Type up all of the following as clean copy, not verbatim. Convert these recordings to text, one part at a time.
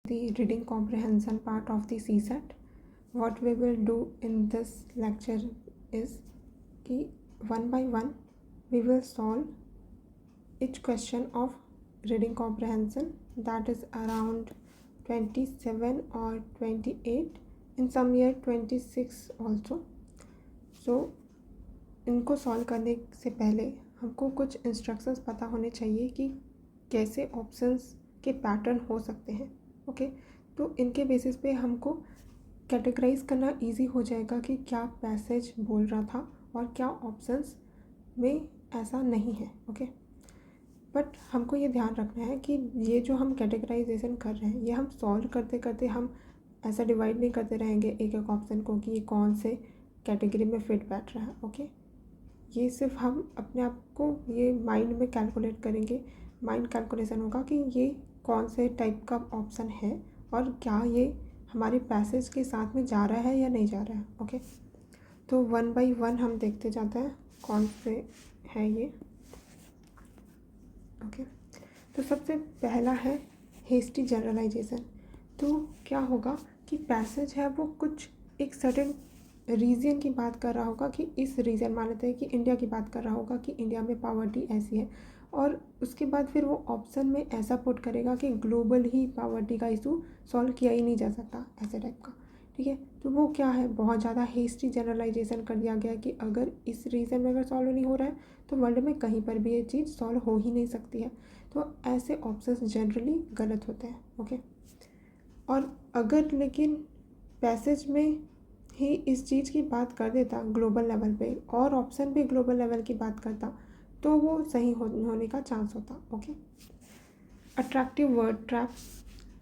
the reading comprehension part of the CSAT. What we will do in this lecture is कि one by one we will solve each question of reading comprehension, that is around 27 or 28, in some year 26 also. So इनको solve करने से पहले हमको कुछ instructions पता होने चाहिए कि कैसे ऑप्शंस के पैटर्न हो सकते हैं. ओके, तो इनके बेसिस पे हमको कैटेगराइज करना इजी हो जाएगा कि क्या पैसेज बोल रहा था और क्या ऑप्शंस में ऐसा नहीं है. ओके, बट हमको ये ध्यान रखना है कि ये जो हम कैटेगराइजेशन कर रहे हैं ये हम सॉल्व करते करते हम ऐसा डिवाइड नहीं करते रहेंगे एक एक ऑप्शन को कि ये कौन से कैटेगरी में फिट बैठ रहा है. ओके, ये सिर्फ हम अपने आप को ये माइंड में कैलकुलेट करेंगे. माइंड कैलकुलेशन होगा कि ये कौन से टाइप का ऑप्शन है और क्या ये हमारे पैसेज के साथ में जा रहा है या नहीं जा रहा है. ओके, तो वन बाय वन हम देखते जाते हैं कौन से है ये. ओके, तो सबसे पहला है हेस्टी जनरलाइजेशन. तो क्या होगा कि पैसेज है वो कुछ एक सर्टेन रीजन की बात कर रहा होगा कि इस रीजन मान लेते हैं कि इंडिया की बात कर रहा होगा कि इंडिया में पॉवर्टी ऐसी है, और उसके बाद फिर वो ऑप्शन में ऐसा पुट करेगा कि ग्लोबल ही पॉवर्टी का इशू सॉल्व किया ही नहीं जा सकता, ऐसे टाइप का. ठीक है, तो वो क्या है, बहुत ज़्यादा हेस्टी जनरलाइजेशन कर दिया गया कि अगर इस रीजन में अगर सॉल्व नहीं हो रहा है तो वर्ल्ड में कहीं पर भी ये चीज़ सॉल्व हो ही नहीं सकती है. तो ऐसे ऑप्शंस जनरली गलत होते हैं. ओके, और अगर लेकिन पैसेज में ही इस चीज़ की बात कर देता ग्लोबल लेवल पे और ऑप्शन भी ग्लोबल लेवल की बात करता तो वो सही होने का चांस होता. Okay, attractive word trap.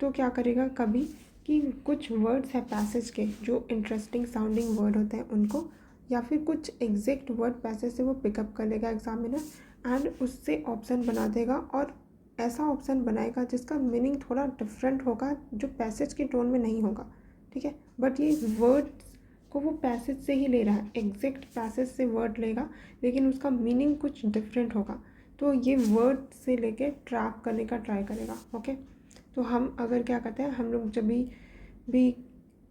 तो क्या करेगा कभी कि कुछ वर्ड्स है पैसेज के जो इंटरेस्टिंग साउंडिंग वर्ड होते हैं उनको, या फिर कुछ एग्जैक्ट वर्ड पैसेज से वो पिकअप कर लेगा एग्जामिनर एंड उससे ऑप्शन बना देगा, और ऐसा ऑप्शन बनाएगा जिसका मीनिंग थोड़ा डिफरेंट होगा जो पैसेज के टोन में नहीं होगा. ठीक है, बट ये वर्ड्स को वो पैसेज से ही ले रहा है, एग्जैक्ट पैसेज से वर्ड लेगा लेकिन उसका मीनिंग कुछ डिफरेंट होगा, तो ये वर्ड से लेके ट्रैप करने का ट्राई करेगा. ओके, तो हम अगर क्या करते हैं, हम लोग जब भी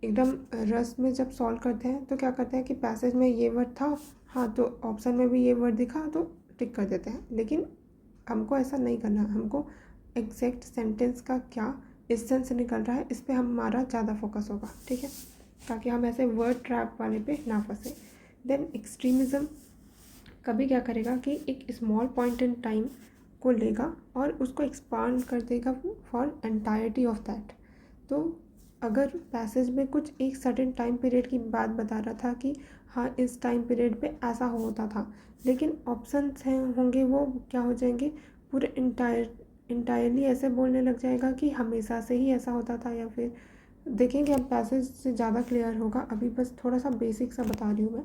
एकदम रस में जब सॉल्व करते हैं तो क्या करते हैं कि पैसेज में ये वर्ड था, हाँ तो ऑप्शन में भी ये वर्ड दिखा तो टिक कर देते हैं. लेकिन हमको ऐसा नहीं करना. हमको एग्जैक्ट सेंटेंस का क्या एसेंस निकल रहा है इस पर हमारा ज़्यादा फोकस होगा. ठीक है, ताकि हम ऐसे वर्ड ट्रैप वाले पे ना फंसे. देन एक्सट्रीमिज़म कभी क्या करेगा कि एक स्मॉल पॉइंट इन टाइम को लेगा और उसको एक्सपांड कर देगा फॉर एंटायरिटी ऑफ दैट. तो अगर पैसेज में कुछ एक सर्टेन टाइम पीरियड की बात बता रहा था कि हाँ इस टाइम पीरियड पे ऐसा होता था, लेकिन ऑप्शंस हैं होंगे वो क्या हो जाएंगे पूरे इंटायरली ऐसे बोलने लग जाएगा कि हमेशा से ही ऐसा होता था, या फिर देखेंगे अब पैसेज से ज़्यादा क्लियर होगा, अभी बस थोड़ा सा बेसिक सा बता रही हूँ मैं.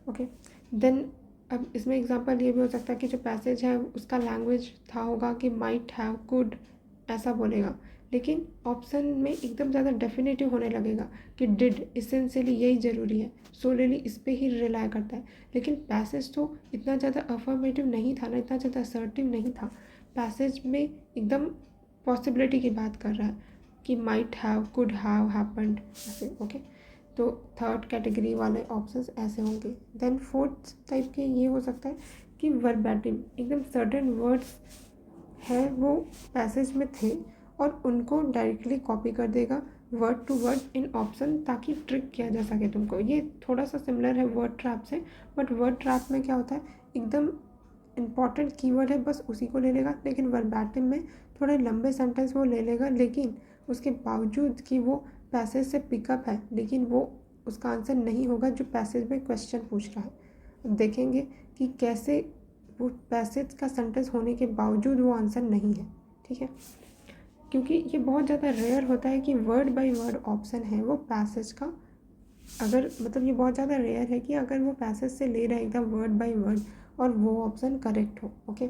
ओके, देन अब इसमें एग्जांपल ये भी हो सकता है कि जो पैसेज है उसका लैंग्वेज था होगा कि माइट हैव कुड ऐसा बोलेगा, लेकिन ऑप्शन में एकदम ज़्यादा डेफिनेटिव होने लगेगा कि डिड इसेंशियली यही ज़रूरी है, सोलिली इस पर ही रिलाई करता है. लेकिन पैसेज तो इतना ज़्यादा अफर्मेटिव नहीं था ना, इतना ज़्यादा असर्टिव नहीं था. पैसेज में एकदम पॉसिबिलिटी की बात कर रहा है कि might have could have happened ऐसे. ओके, तो थर्ड कैटेगरी वाले ऑप्शंस ऐसे होंगे. देन फोर्थ टाइप के ये हो सकता है कि वर्बैटिम, एकदम सर्टेन वर्ड्स है वो पैसेज में थे और उनको डायरेक्टली कॉपी कर देगा word to word in option ताकि ट्रिक किया जा सके तुमको. ये थोड़ा सा सिमिलर है वर्ड ट्रैप से, बट वर्ड ट्रैप में क्या होता है एकदम इम्पॉर्टेंट कीवर्ड है बस उसी को ले लेगा, लेकिन वर्बैटिम में थोड़े लंबे सेंटेंस वो ले लेगा, लेकिन उसके बावजूद कि वो पैसेज से पिकअप है लेकिन वो उसका आंसर नहीं होगा जो पैसेज में क्वेश्चन पूछ रहा है. अब देखेंगे कि कैसे वो पैसेज का सेंटेंस होने के बावजूद वो आंसर नहीं है. ठीक है, क्योंकि ये बहुत ज़्यादा रेयर होता है कि वर्ड बाय वर्ड ऑप्शन है वो पैसेज का, अगर मतलब ये बहुत ज़्यादा रेयर है कि अगर वो पैसेज से ले रहा है एकदम वर्ड बाय वर्ड और वो ऑप्शन करेक्ट हो. Okay,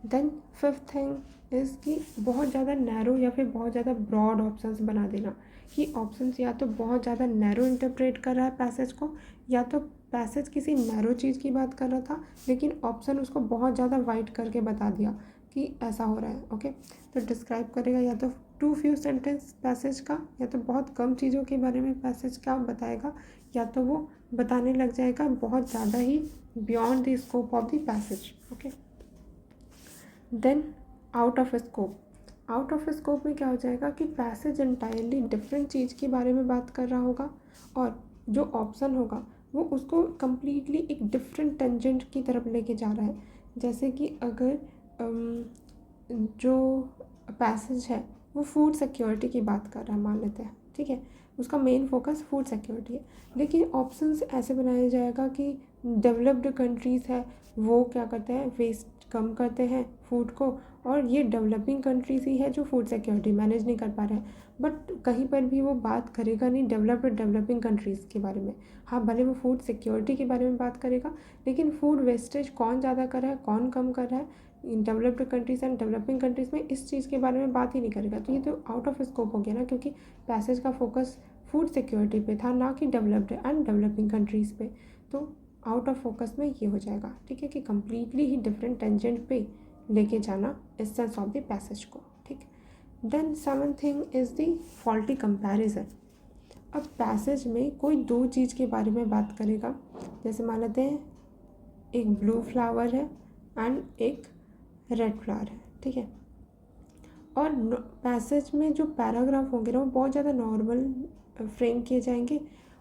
then fifth thing is कि बहुत ज़्यादा नैरो या फिर बहुत ज़्यादा ब्रॉड ऑप्शंस बना देना कि ऑप्शंस या तो बहुत ज़्यादा नैरो इंटरप्रेट कर रहा है पैसेज को, या तो पैसेज किसी नैरो चीज़ की बात कर रहा था लेकिन ऑप्शन उसको बहुत ज़्यादा वाइड करके बता दिया कि ऐसा हो रहा है। ओके, तो डिस्क्राइब करेगा या तो टू फ्यू सेंटेंस पैसेज का, या तो बहुत कम चीज़ों के बारे में पैसेज का बताएगा, या तो वो बताने लग जाएगा बहुत ज़्यादा ही beyond the scope of the passage. Okay, then out of scope. Out of scope में क्या हो जाएगा कि पैसेज एंटायरली डिफरेंट चीज़ के बारे में बात कर रहा होगा, और जो ऑप्शन होगा वो उसको कम्प्लीटली एक डिफरेंट टेंजेंट की तरफ लेके जा रहा है। जैसे कि अगर जो पैसेज है वो फूड सिक्योरिटी की बात कर रहा है मान लेते हैं, ठीक है, उसका मेन फोकस फूड सिक्योरिटी है, लेकिन ऑप्शंस ऐसे बनाया जाएगा कि डेवलप्ड कंट्रीज़ है वो क्या करते हैं, वेस्ट कम करते हैं फूड को, और ये डेवलपिंग कंट्रीज़ ही है जो फूड सिक्योरिटी मैनेज नहीं कर पा रहे हैं। बट कहीं पर भी वो बात करेगा नहीं डेवलपिंग कंट्रीज़ के बारे में। हाँ, भले वो फूड सिक्योरिटी के बारे में बात करेगा, लेकिन फूड वेस्टेज कौन ज़्यादा कर रहा है, कौन कम कर रहा है in developed countries and developing countries में, इस चीज़ के बारे में बात ही नहीं करेगा। तो ये तो आउट ऑफ स्कोप हो गया ना, क्योंकि पैसेज का फोकस फूड सिक्योरिटी पे था, ना कि डेवलप्ड एंड डेवलपिंग कंट्रीज़ पे। तो आउट ऑफ फोकस में ये हो जाएगा, ठीक है, कि कम्प्लीटली ही डिफरेंट टेंजेंट पे लेके जाना एसेंस ऑफ द पैसेज को। ठीक, then seventh thing is the faulty comparison. अब पैसेज में कोई दो चीज़ के बारे में बात करेगा, जैसे मान लेते हैं एक ब्लू फ्लावर है एंड एक रेड फ्लावर है, ठीक है, और पैसेज में जो पैराग्राफ होंगे ना वो बहुत ज़्यादा नॉर्मल फ्रेम किए जाएंगे,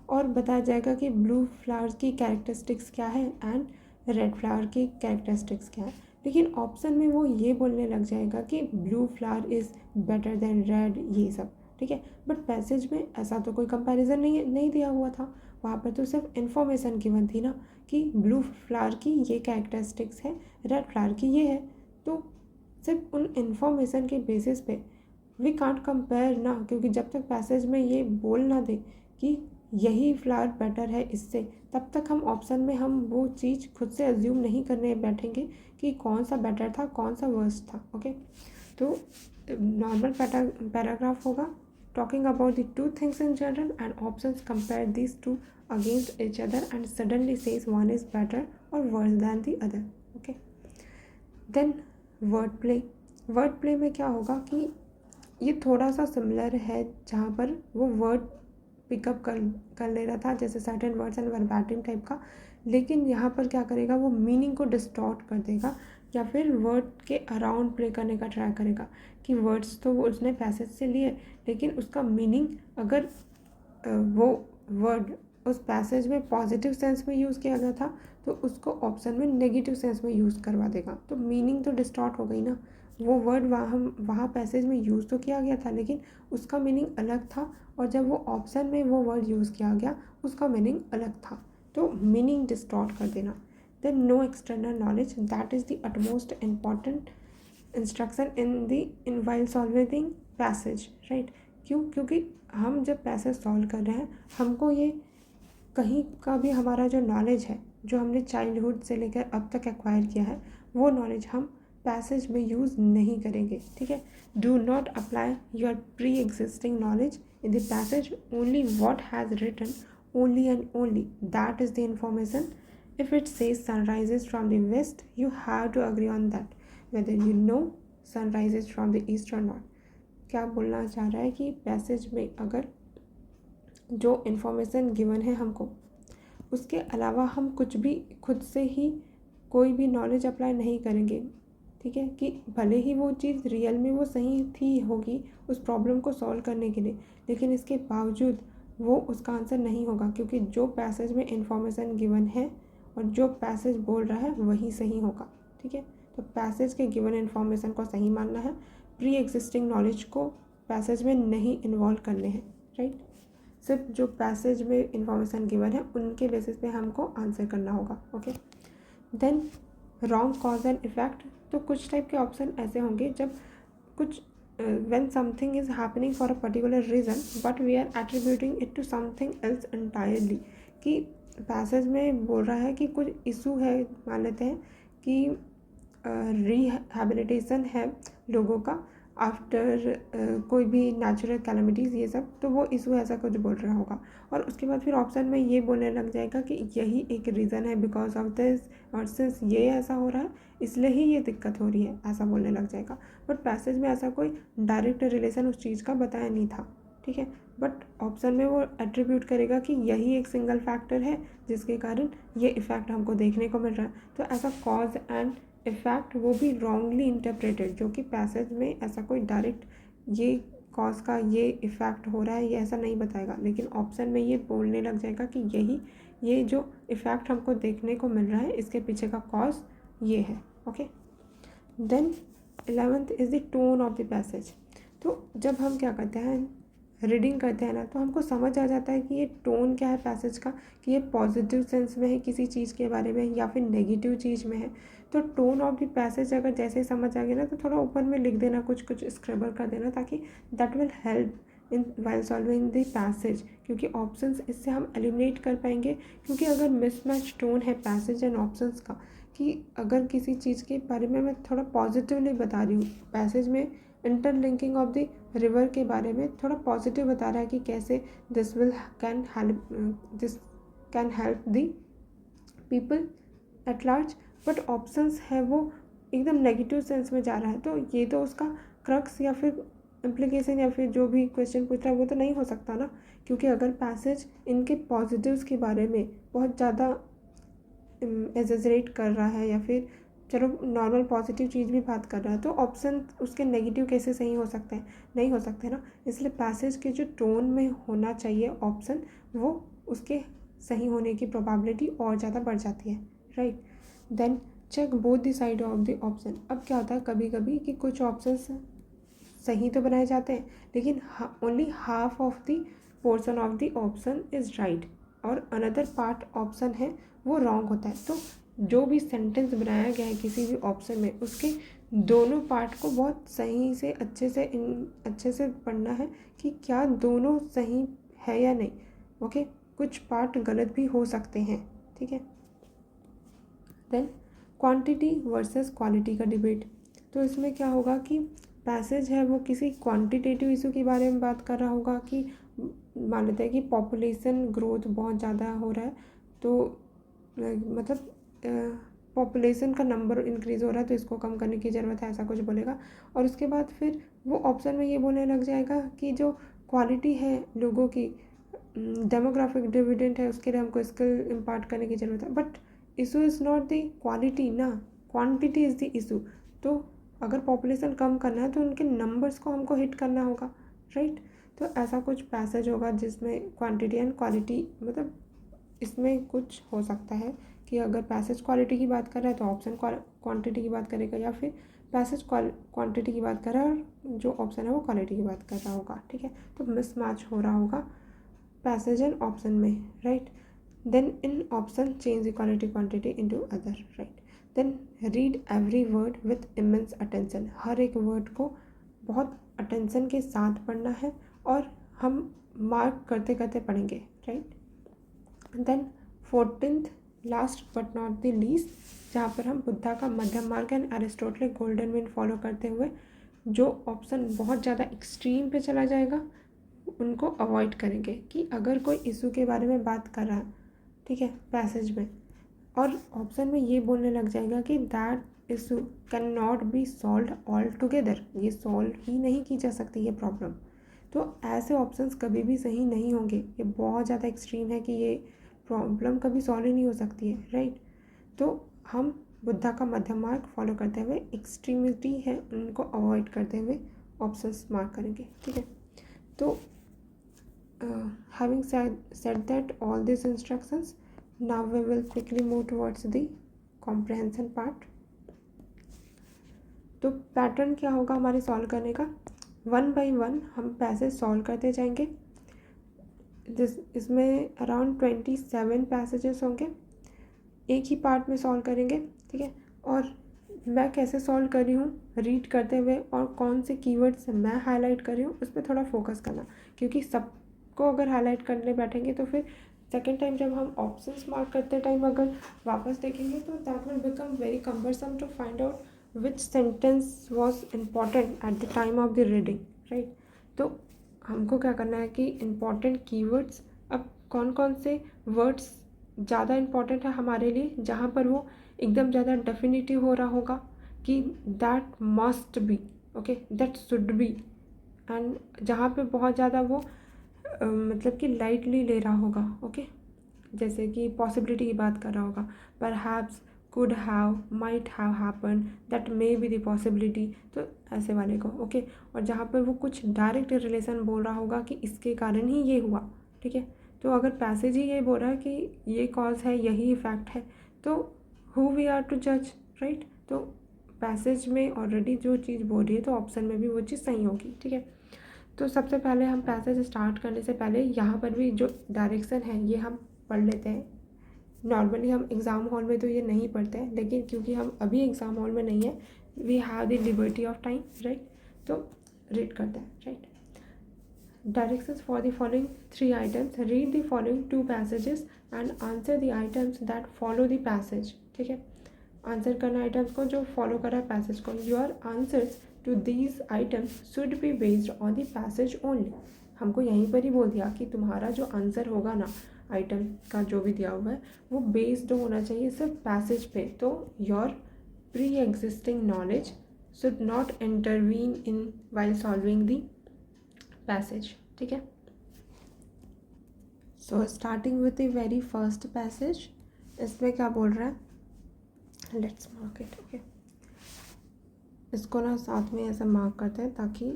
और बताया जाएगा कि ब्लू फ्लावर्स की कैरेक्टरिस्टिक्स क्या है एंड रेड फ्लावर की कैरेक्टरिस्टिक्स क्या है। लेकिन ऑप्शन में वो ये बोलने लग जाएगा कि blue flower is better than red, ये सब, ठीक है। बट पैसेज में ऐसा तो कोई कंपैरिजन नहीं दिया हुआ था, वहाँ पर तो सिर्फ इन्फॉर्मेशन गिवन थी ना कि ब्लू फ्लावर की ये कैरेक्टरिस्टिक्स है, रेड फ्लावर की ये है। तो सिर्फ उन इन्फॉर्मेशन के बेसिस पे वी कांट कंपेयर ना, क्योंकि जब तक पैसेज में ये बोल ना दे कि यही फ्लावर बेटर है इससे, तब तक हम ऑप्शन में हम वो चीज़ खुद से अज्यूम नहीं करने बैठेंगे कि कौन सा बेटर था कौन सा वर्स्ट था। ओके, तो नॉर्मल पैराग्राफ होगा talking about the two things in general, and options compare these two against each other and suddenly says one is better or worse than the other. Okay, then word play में क्या होगा कि ये थोड़ा सा similar है, जहाँ पर वो वर्ड पिकअप कर ले रहा था जैसे सर्टेन वर्ड्स एंड वर्बैटिम टाइप का, लेकिन यहाँ पर क्या करेगा वो मीनिंग को डिस्टॉर्ट कर देगा, या फिर वर्ड के अराउंड प्ले करने का ट्राई करेगा कि वर्ड्स तो वो उसने पैसेज से लिए, लेकिन उसका मीनिंग अगर वो वर्ड उस पैसेज में पॉजिटिव सेंस में यूज़ किया गया था तो उसको ऑप्शन में नेगेटिव सेंस में यूज़ करवा देगा, तो मीनिंग तो डिस्टॉर्ट हो गई ना। वो वर्ड वहाँ पैसेज में यूज़ तो किया गया था, लेकिन उसका मीनिंग अलग था, और जब वो ऑप्शन में वो वर्ड यूज़ किया गया उसका मीनिंग अलग था, तो मीनिंग डिस्टॉर्ट कर देना। Then no external knowledge, that is the utmost important instruction in while solving passage, right. क्योंकि हम जब पैसेज सॉल्व कर रहे हैं, हमको ये कहीं का भी हमारा जो नॉलेज है जो हमने चाइल्डहुड से लेकर अब तक एक्वायर किया है, वो नॉलेज हम पैसेज में यूज़ नहीं करेंगे, ठीक है। Do not apply your pre existing knowledge in the passage, only what has written, only and only that is the information. If it says sunrises from the west, you have to agree on that whether you know sunrises from the east और not. क्या बोलना चाह रहा है कि passage में अगर जो इन्फॉर्मेशन गिवन है हमको, उसके अलावा हम कुछ भी खुद से ही कोई भी नॉलेज अप्लाई नहीं करेंगे, ठीक है, कि भले ही वो चीज़ रियल में वो सही थी होगी उस प्रॉब्लम को सॉल्व करने के लिए, लेकिन इसके बावजूद वो उसका आंसर नहीं होगा, क्योंकि जो पैसेज में इन्फॉर्मेशन गिवन है और जो पैसेज बोल रहा है वही सही होगा, ठीक है। तो पैसेज के गिवन इन्फॉर्मेशन को सही मानना है, प्री एग्जिस्टिंग नॉलेज को पैसेज में नहीं इन्वॉल्व करने हैं, राइट। सिर्फ जो पैसेज में इंफॉर्मेशन गिवन है उनके बेसिस पे हमको आंसर करना होगा। Okay, then wrong cause and effect. तो कुछ टाइप के ऑप्शन ऐसे होंगे जब कुछ when something is happening for a particular reason but we are attributing it to something else entirely, कि पैसेज में बोल रहा है कि कुछ इशू है, मान लेते हैं कि रिहैबिलिटेशन है लोगों का आफ्टर कोई भी नेचुरल कैलमिटीज़ ये सब, तो वो इशू ऐसा कुछ बोल रहा होगा। और उसके बाद फिर ऑप्शन में ये बोलने लग जाएगा कि यही एक रीज़न है, बिकॉज ऑफ दिस, और सिंस ये ऐसा हो रहा है इसलिए ही ये दिक्कत हो रही है, ऐसा बोलने लग जाएगा। बट पैसेज में ऐसा कोई डायरेक्ट रिलेशन उस चीज़ का बताया नहीं था, ठीक है। बट ऑप्शन में वो एट्रीब्यूट करेगा कि यही एक सिंगल फैक्टर है जिसके कारण ये इफ़ेक्ट हमको देखने को मिल रहा है। तो ऐसा कॉज एंड इफ़ेक्ट वो भी रॉन्गली इंटरप्रेटेड, जो कि पैसेज में ऐसा कोई डायरेक्ट ये कॉज का ये इफ़ेक्ट हो रहा है ये ऐसा नहीं बताएगा, लेकिन ऑप्शन में ये बोलने लग जाएगा कि यही ये जो इफ़ेक्ट हमको देखने को मिल रहा है इसके पीछे का कॉज ये है। Okay, then 11th is the tone of the passage. तो जब हम क्या करते हैं, रीडिंग करते हैं ना, तो हमको समझ आ जाता है कि ये टोन क्या है पैसेज का, कि ये पॉजिटिव सेंस में है किसी चीज़ के बारे में या फिर नेगेटिव चीज़ में है। तो टोन ऑफ द पैसेज अगर जैसे ही समझ आ गया ना, तो थोड़ा ऊपर में लिख देना, कुछ कुछ स्क्रिबल कर देना, ताकि that will help in while solving the passage, क्योंकि ऑप्शंस इससे हम एलिमिनेट कर पाएंगे। क्योंकि अगर मिसमैच टोन है पैसेज एंड ऑप्शंस का, कि अगर किसी चीज़ के बारे में मैं थोड़ा पॉजिटिवली बता रही हूँ, पैसेज में इंटरलिंकिंग ऑफ द रिवर के बारे में थोड़ा पॉजिटिव बता रहा है कि कैसे this can help the people at large, but options है वो एकदम नेगेटिव सेंस में जा रहा है। तो ये तो उसका क्रक्स या फिर इम्प्लीकेशन या फिर जो भी क्वेश्चन पूछ रहा है वो तो नहीं हो सकता ना, क्योंकि अगर पैसेज इनके पॉजिटिव्स के बारे में बहुत ज़्यादा एग्जैजरेट कर रहा है या फिर चलो नॉर्मल पॉजिटिव चीज़ भी बात कर रहा है, तो ऑप्शन उसके नेगेटिव कैसे सही हो सकते हैं, नहीं हो सकते ना। इसलिए पैसेज के जो टोन में होना चाहिए ऑप्शन, वो उसके सही होने की प्रोबेबिलिटी और ज़्यादा बढ़ जाती है, right. Then check both the side of the option. अब क्या होता है कभी कभी कि कुछ ऑप्शन सही तो बनाए जाते हैं, लेकिन only half of the portion of the option is right और अनदर पार्ट ऑप्शन है वो रॉन्ग होता है। तो जो भी सेंटेंस बनाया गया है किसी भी ऑप्शन में, उसके दोनों पार्ट को बहुत सही से अच्छे से पढ़ना है कि क्या दोनों सही है या नहीं। ओके, कुछ पार्ट गलत भी हो सकते हैं, ठीक है। देन क्वांटिटी वर्सेस क्वालिटी का डिबेट। तो इसमें क्या होगा कि पैसेज है वो किसी क्वांटिटेटिव इशू के बारे में बात कर रहा होगा, कि मान लेते हैं कि पॉपुलेशन ग्रोथ बहुत ज़्यादा हो रहा है, तो मतलब पॉपुलेशन का नंबर इंक्रीज़ हो रहा है तो इसको कम करने की ज़रूरत है, ऐसा कुछ बोलेगा। और उसके बाद फिर वो ऑप्शन में ये बोलने लग जाएगा कि जो क्वालिटी है लोगों की, डेमोग्राफिक डिविडेंड है, उसके लिए हमको स्किल इम्पार्ट करने की ज़रूरत है। But issue is not the quality ना, क्वांटिटी इज़ द इशू। तो अगर पॉपुलेशन कम करना है तो उनके नंबर्स को हमको हिट करना होगा, राइट। तो ऐसा कुछ पैसेज होगा जिसमें क्वांटिटी एंड क्वालिटी, मतलब इसमें कुछ हो सकता है कि अगर पैसेज क्वालिटी की बात कर रहा है तो ऑप्शन क्वांटिटी की बात करेगा, या फिर पैसेज क्वांटिटी की बात कर रहा है और जो ऑप्शन है वो क्वालिटी की बात कर रहा होगा, ठीक है। तो मिसमैच हो रहा होगा पैसेज एंड ऑप्शन में, right. Then in option change the quality quantity into other, right. Then read every word with immense attention. हर एक वर्ड को बहुत अटेंशन के साथ पढ़ना है और हम मार्क करते करते पढ़ेंगे, right. Then 14th last but not the least, जहाँ पर हम बुद्धा का मध्यम मार्ग and Aristotelian golden mean follow करते हुए जो ऑप्शन बहुत ज़्यादा एक्सट्रीम पे चला जाएगा उनको अवॉइड करेंगे। कि अगर कोई इशू के बारे में बात कर रहा है, ठीक है, पैसेज में, और ऑप्शन में ये बोलने लग जाएगा कि that issue can not B solve all together, ये सॉल्व ही नहीं की जा सकती ये प्रॉब्लम, तो ऐसे ऑप्शंस कभी भी सही नहीं होंगे। ये बहुत ज़्यादा एक्सट्रीम है कि ये प्रॉब्लम कभी सॉल्व ही नहीं हो सकती है, राइट। तो हम बुद्धा का मध्यम मार्ग फॉलो करते हुए एक्सट्रीमिटी है उनको अवॉइड करते हुए ऑप्शंस मार्क करेंगे, ठीक है। तो having said that all this instructions, now we will quickly move towards the comprehension part. तो पैटर्न क्या होगा हमारे सॉल्व करने का, 1 by 1 हम पैसेज सॉल्व करते जाएंगे। इसमें अराउंड 27 पैसेजेस होंगे, एक ही पार्ट में सॉल्व करेंगे, ठीक है। और मैं कैसे सॉल्व कर रही हूँ रीड करते हुए और कौन से कीवर्ड्स मैं हाईलाइट कर रही हूँ उस पर थोड़ा फोकस करना, क्योंकि सबको अगर हाईलाइट करने बैठेंगे तो फिर सेकेंड टाइम जब हम ऑप्शंस मार्क करते टाइम अगर वापस देखेंगे तो that will become very cumbersome to find out which sentence was important at the time of the reading, right. तो हमको क्या करना है कि इम्पॉर्टेंट कीवर्ड्स, अब कौन कौन से वर्ड्स ज़्यादा इम्पॉर्टेंट है हमारे लिए, जहाँ पर वो एकदम ज़्यादा डेफिनेटिव हो रहा होगा कि that must be, okay, that should be, and जहाँ पे बहुत ज़्यादा वो मतलब कि लाइटली ले रहा होगा, ओके, जैसे कि पॉसिबिलिटी की बात कर रहा होगा, perhaps, could have, might have happen, that may be the possibility, तो ऐसे वाले को, ओके। और जहाँ पर वो कुछ डायरेक्ट रिलेशन बोल रहा होगा कि इसके कारण ही ये हुआ, ठीक है। तो अगर पैसेज ही ये बोल रहा है कि ये कॉज है, यही इफेक्ट है, तो हु वी आर टू जज, राइट। तो पैसेज में ऑलरेडी जो चीज़ बोल रही है तो ऑप्शन में भी वो चीज़ सही होगी, ठीक है। तो सबसे पहले हम पैसेज स्टार्ट करने से पहले यहाँ पर भी जो डायरेक्शन है ये हम पढ़ लेते हैं। नॉर्मली हम एग्ज़ाम हॉल में तो ये नहीं पढ़ते हैं, लेकिन क्योंकि हम अभी एग्ज़ाम हॉल में नहीं है, we have the liberty of time, right. तो रीड करते हैं, right. Directions for the following 3 items, read the following 2 passages and answer the items that follow the passage, ठीक है। आंसर करना आइटम्स को जो फॉलो कर रहा है पैसेज को। Your answers to these items should be based on the passage only. हमको यहीं पर ही बोल दिया कि तुम्हारा जो आंसर होगा ना आइटम का जो भी दिया हुआ है वो बेस्ड होना चाहिए सिर्फ पैसेज पे। तो your pre existing knowledge should not intervene in while solving the passage, ठीक है। So starting with the very first passage, इसमें क्या बोल रहा है, लेट्स मार्क इट, ओके। इसको ना साथ में ऐसा मार्क करते हैं ताकि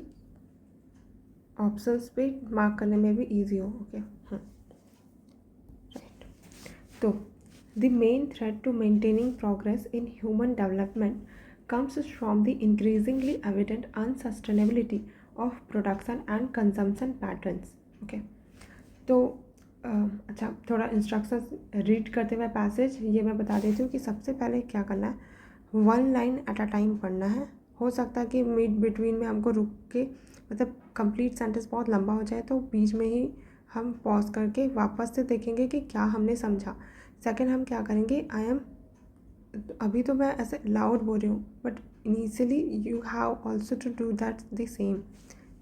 ऑप्शंस पे मार्क करने में भी इजी हो, ओके, राइट। तो the main threat to maintaining progress in human development comes from the increasingly evident unsustainability of production and consumption patterns, okay। तो अच्छा, थोड़ा इंस्ट्रक्शंस रीड करते हुए पैसेज ये मैं बता देती हूँ कि सबसे पहले क्या करना है, 1 लाइन एट अ टाइम पढ़ना है। हो सकता है कि मिड बिटवीन में हमको रुक के, मतलब कंप्लीट सेंटेंस बहुत लंबा हो जाए तो बीच में ही हम पॉज करके वापस से देखेंगे कि क्या हमने समझा। सेकंड हम क्या करेंगे, अभी तो मैं ऐसे लाउड बोल रही हूँ but initially you have also to do that the same,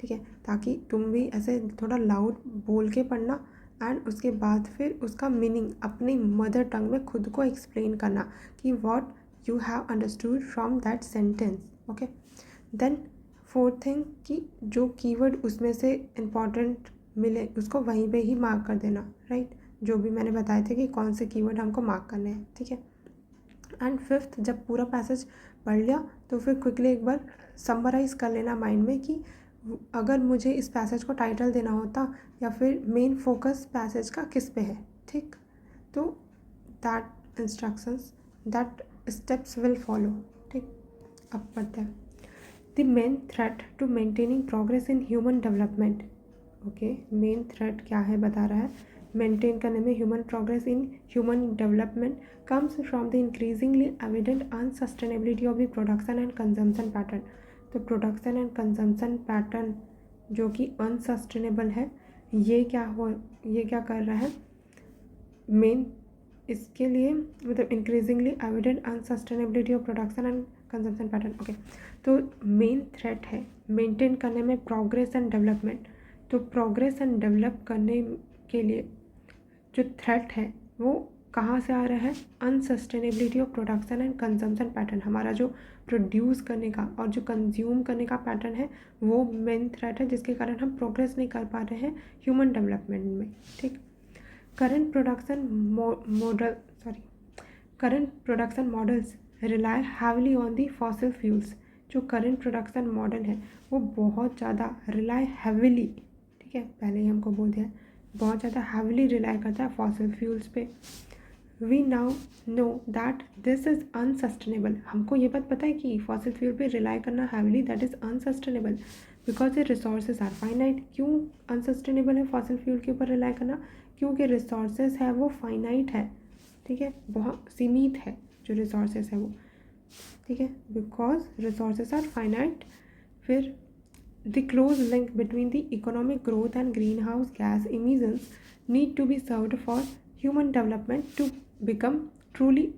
ठीक है, ताकि तुम भी ऐसे थोड़ा लाउड बोल के पढ़ना एंड उसके बाद फिर उसका मीनिंग अपनी मदर टंग में खुद को एक्सप्लेन करना कि what you have understood from that sentence, okay. Then fourth thing कि जो कीवर्ड उसमें से इम्पॉर्टेंट मिले उसको वहीं पे ही मार्क कर देना, राइट। जो भी मैंने बताए थे कि कौन से कीवर्ड हमको मार्क करने हैं, ठीक है। एंड फिफ्थ, जब पूरा पैसेज पढ़ लिया तो फिर क्विकली एक बार समराइज़ कर लेना माइंड में कि अगर मुझे इस पैसेज को टाइटल देना होता या फिर मेन फोकस पैसेज का किस पे है, ठीक। तो that instructions, that steps will follow, ठीक। अब पढ़ते हैं। The main threat to maintaining progress in human development, okay. Main threat क्या है बता रहा है, मेंटेन करने में human progress in human development comes from the increasingly evident unsustainability of the production and consumption pattern। तो प्रोडक्शन एंड कंजम्पशन पैटर्न जो कि अनसस्टेनेबल है, ये क्या कर रहा है, मेन इसके लिए मतलब increasingly evident unsustainability of production and consumption pattern, okay. तो मेन थ्रेट है मेंटेन करने में प्रोग्रेस एंड डेवलपमेंट। तो प्रोग्रेस एंड डेवलप करने के लिए जो थ्रेट है वो कहाँ से आ रहा है, unsustainability of production and consumption pattern. हमारा जो प्रोड्यूस करने का और जो कंज्यूम करने का पैटर्न है वो मेन थ्रेट है जिसके कारण हम प्रोग्रेस नहीं कर पा रहे हैं ह्यूमन डेवलपमेंट में, ठीक। Current production models rely heavily on the fossil fuels. जो करंट प्रोडक्शन मॉडल है वो बहुत ज़्यादा रिलाई हैविली, ठीक है, पहले ही हमको बोल दिया है, बहुत ज़्यादा हैविली रिलाई करता है फॉसिल फ्यूल्स पे। We now know that this is unsustainable. हमको ये बात पता है कि फॉसिल फ्यूल पे रिलाई करना heavily that is unsustainable because ये रिसोर्सेज आर फाइनाइट। क्यों अनसस्टेनेबल है फॉसिल फ्यूल के ऊपर रिलाई करना, क्योंकि रिसोर्सेज है वो फाइनाइट है, ठीक है, बहुत सीमित है जो रिसोर्सेज है वो, ठीक है, बिकॉज रिसोर्सेज आर फाइनाइट। फिर the close link between the economic growth and green house gas emissions need to be served for human development to become truly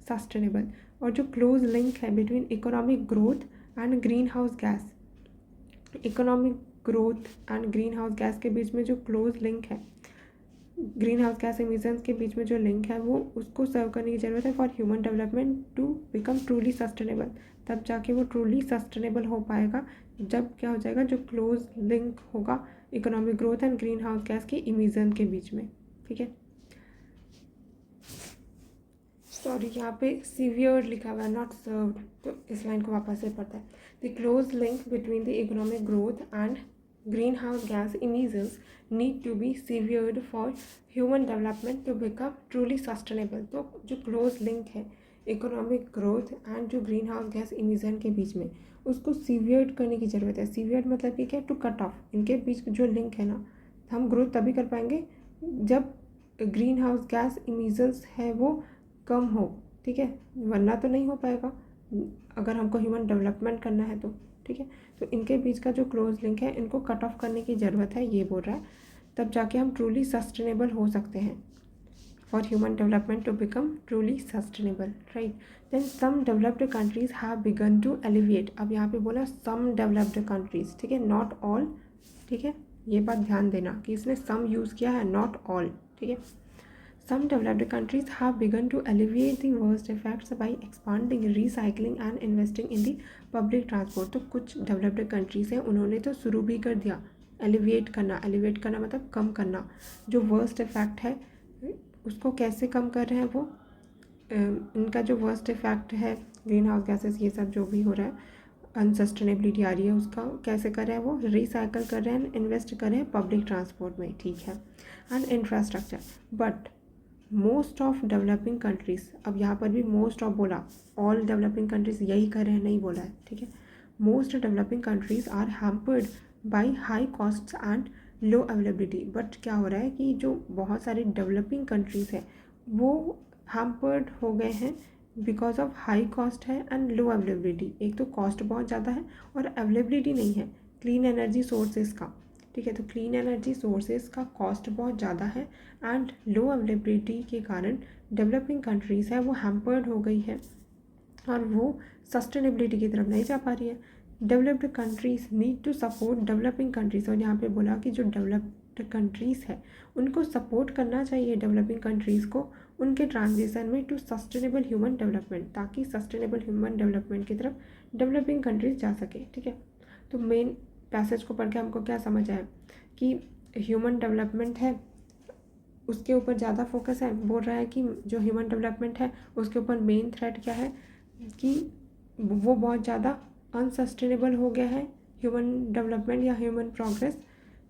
sustainable. और जो क्लोज लिंक है between economic growth and green house gas, economic growth and green house gas के बीच में जो close link है, green house gas emissions के बीच में जो लिंक है वो उसको सर्व करने की ज़रूरत है for human development to become truly sustainable. तब जाके वो ट्रूली सस्टेनेबल हो पाएगा जब क्या हो जाएगा, जो क्लोज लिंक होगा economic growth and green house gas के इमिशन के बीच में। ठीक है, सॉरी यहाँ पे सीवियर लिखा हुआ है, नॉट सर्व्ड, तो इस लाइन को वापस से पढ़ता है। The close link between the economic growth and green house gas emissions need to be severed for human development to become truly sustainable. तो जो क्लोज लिंक है इकोनॉमिक ग्रोथ एंड जो ग्रीन हाउस गैस इमिशन के बीच में, उसको सीवियर्ड करने की ज़रूरत है। सीवियर्ड मतलब कि क्या, टू कट ऑफ, इनके बीच जो लिंक है ना, हम ग्रोथ तभी कर पाएंगे जब ग्रीन हाउस गैस इमिशंस है वो कम हो। ठीक है, वरना तो नहीं हो पाएगा अगर हमको ह्यूमन डेवलपमेंट करना है तो। ठीक है, तो इनके बीच का जो क्लोज लिंक है इनको कट ऑफ करने की ज़रूरत है, ये बोल रहा है, तब जाके हम ट्रूली सस्टेनेबल हो सकते हैं for human development to become truly sustainable, right. Then some developed countries have begun to alleviate. अब यहाँ पे बोला सम डेवलप्ड कंट्रीज, ठीक है, नॉट ऑल। ठीक है, ये बात ध्यान देना कि इसने सम यूज़ किया है, नॉट ऑल। ठीक है, some developed countries have begun to alleviate the worst effects by expanding recycling and investing in the public transport। तो कुछ डेवलप्ड कंट्रीज़ हैं उन्होंने तो शुरू भी कर दिया एलिविएट करना मतलब कम करना। जो वर्स्ट इफेक्ट है उसको कैसे कम कर रहे हैं वो, इनका जो वर्स्ट इफेक्ट है ग्रीन हाउस गैसेस ये सब जो भी हो रहा है, अनसस्टेनेबिलिटी आ रही है, उसका कैसे कर रहे हैं वो, रिसाइकल कर रहे हैं, इन्वेस्ट कर रहे हैं पब्लिक ट्रांसपोर्ट में। ठीक है, and infrastructure. But most of developing countries, अब यहाँ पर भी मोस्ट ऑफ बोला, ऑल डेवलपिंग कंट्रीज़ यही कर रहे हैं नहीं बोला है। ठीक है, most developing countries are hampered by high costs and low availability. But क्या हो रहा है कि जो बहुत सारी डेवलपिंग कंट्रीज़ है वो हैम्पर्ड हो गए हैं बिकॉज ऑफ हाई कॉस्ट है एंड लो अवेलेबिलिटी। एक तो कॉस्ट बहुत ज़्यादा है और अवेलेबिलिटी नहीं है क्लीन एनर्जी सोर्सेज का। ठीक है, तो क्लीन एनर्जी सोर्सेज का कॉस्ट बहुत ज़्यादा है एंड लो अवेलेबिलिटी के कारण डेवलपिंग कंट्रीज़ है वो हैम्पर्ड हो गई है और वो सस्टेनेबिलिटी की तरफ नहीं जा पा रही है। Developed countries need to support developing countries, और यहाँ पे बोला कि जो डेवलप्ड कंट्रीज़ है उनको सपोर्ट करना चाहिए डेवलपिंग कंट्रीज़ को उनके ट्रांजिशन में टू सस्टेनेबल ह्यूमन डेवलपमेंट, ताकि सस्टेनेबल ह्यूमन डेवलपमेंट की तरफ डेवलपिंग कंट्रीज़ जा सके। ठीक है, तो मेन पैसेज को पढ़ के हमको क्या समझ आया कि ह्यूमन डेवलपमेंट है उसके ऊपर ज़्यादा फोकस है। बोल रहा है कि जो ह्यूमन डेवलपमेंट है उसके ऊपर मेन थ्रेट क्या है कि वो बहुत ज़्यादा अनसस्टेनेबल हो गया है ह्यूमन डेवलपमेंट या ह्यूमन प्रोग्रेस।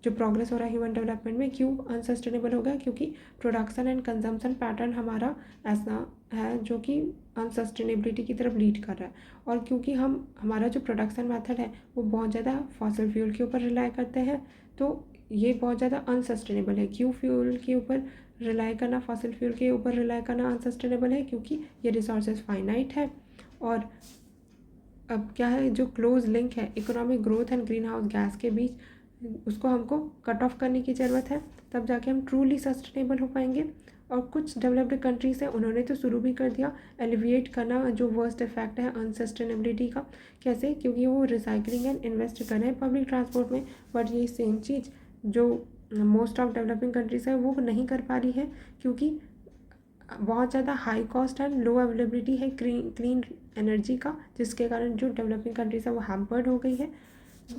जो प्रोग्रेस हो रहा है ह्यूमन डेवलपमेंट में, क्यों अनसस्टेनेबल हो गया, क्योंकि प्रोडक्शन एंड कंजम्पशन पैटर्न हमारा ऐसा है जो कि अनसस्टेनेबिलिटी की तरफ लीड कर रहा है, और क्योंकि हमारा जो प्रोडक्शन मेथड है वो बहुत ज़्यादा फॉसिल फ्यूल के ऊपर रिलाई करते हैं, तो ये बहुत ज़्यादा अनसस्टेनेबल है। क्यों फ्यूल के ऊपर रिलाई करना, फॉसिल फ्यूल के ऊपर रिलाई करना अनसस्टेनेबल है, क्योंकि ये रिसोर्सेज फाइनाइट है। और अब क्या है, जो क्लोज लिंक है economic growth and green house gas के बीच, उसको हमको कट ऑफ करने की ज़रूरत है, तब जाके हम ट्रूली सस्टेनेबल हो पाएंगे। और कुछ डेवलप्ड कंट्रीज़ हैं उन्होंने तो शुरू भी कर दिया एलिविएट करना जो वर्स्ट इफेक्ट है अनसस्टेनेबिलिटी का। कैसे, क्योंकि वो रिसाइकलिंग एंड इन्वेस्ट कर रहे हैं पब्लिक ट्रांसपोर्ट में। बट ये सेम चीज़ जो मोस्ट ऑफ डेवलपिंग कंट्रीज़ है वो नहीं कर पा रही है, क्योंकि बहुत ज़्यादा high cost and low availability है क्लीन एनर्जी का, जिसके कारण जो डेवलपिंग कंट्रीज़ है वो हैम्पर्ड हो गई है।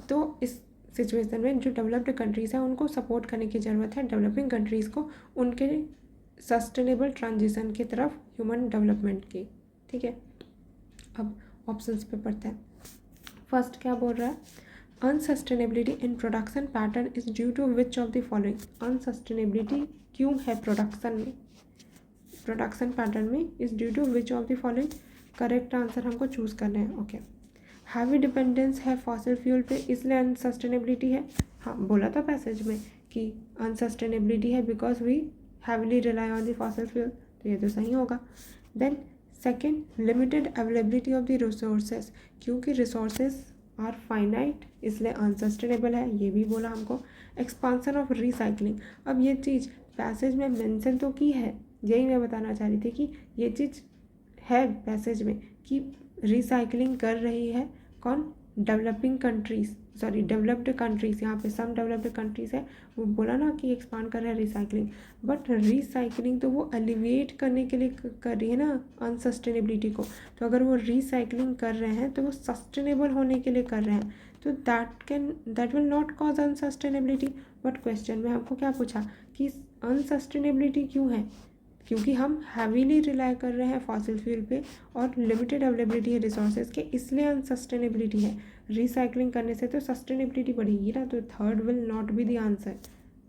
तो इस सिचुएशन में जो डेवलप्ड कंट्रीज़ हैं उनको सपोर्ट करने की ज़रूरत है डेवलपिंग कंट्रीज़ को उनके सस्टेनेबल ट्रांजिशन की तरफ ह्यूमन डेवलपमेंट की। ठीक है, अब ऑप्शंस पे पढ़ते हैं। फर्स्ट क्या बोल रहा है, unsustainability in production pattern is due to which of the following. Unsustainability क्यों है प्रोडक्शन में, प्रोडक्शन पैटर्न में is due to which of the following. Correct answer हमको चूज़ करना है। ओके, हैवी डिपेंडेंस है फॉसिल फ्यूल पे इसलिए अनसस्टेनेबिलिटी है। हाँ, बोला था पैसेज में कि अनसस्टेनेबिलिटी है because we heavily rely on the fossil fuel, तो ये तो सही होगा। Then second, limited availability of the resources, क्योंकि रिसोर्सेज आर फाइनाइट इसलिए अनसस्टेनेबल है, ये भी बोला हमको। एक्सपांसन ऑफ रिसाइकलिंग, अब ये चीज़ पैसेज में मेंशन तो की है, यही मैं बताना चाह रही थी कि ये चीज़ है पैसेज में कि रिसाइकलिंग कर रही है कौन, developing countries, sorry developed countries, यहाँ पे सम डेवलप्ड कंट्रीज है, वो बोला ना कि एक्सपांड कर रहा है रिसाइकलिंग, बट रिसाइकलिंग तो वो एलिवेट करने के लिए कर रही है ना अनसस्टेनेबिलिटी को। तो अगर वो रिसाइकलिंग कर रहे हैं तो वो सस्टेनेबल होने के लिए कर रहे हैं, तो that will not cause unsustainability. But question में हमको क्या पूछा कि अनसस्टेनेबिलिटी क्यों है, क्योंकि हम हैवीली रिलाई कर रहे हैं फॉसिल फ्यूल पे और लिमिटेड अवेलेबिलिटी है रिसोर्सेज के, इसलिए अनसस्टेनेबिलिटी है। रिसाइकलिंग करने से तो सस्टेनेबिलिटी बढ़ेगी ना, तो third will not be the answer.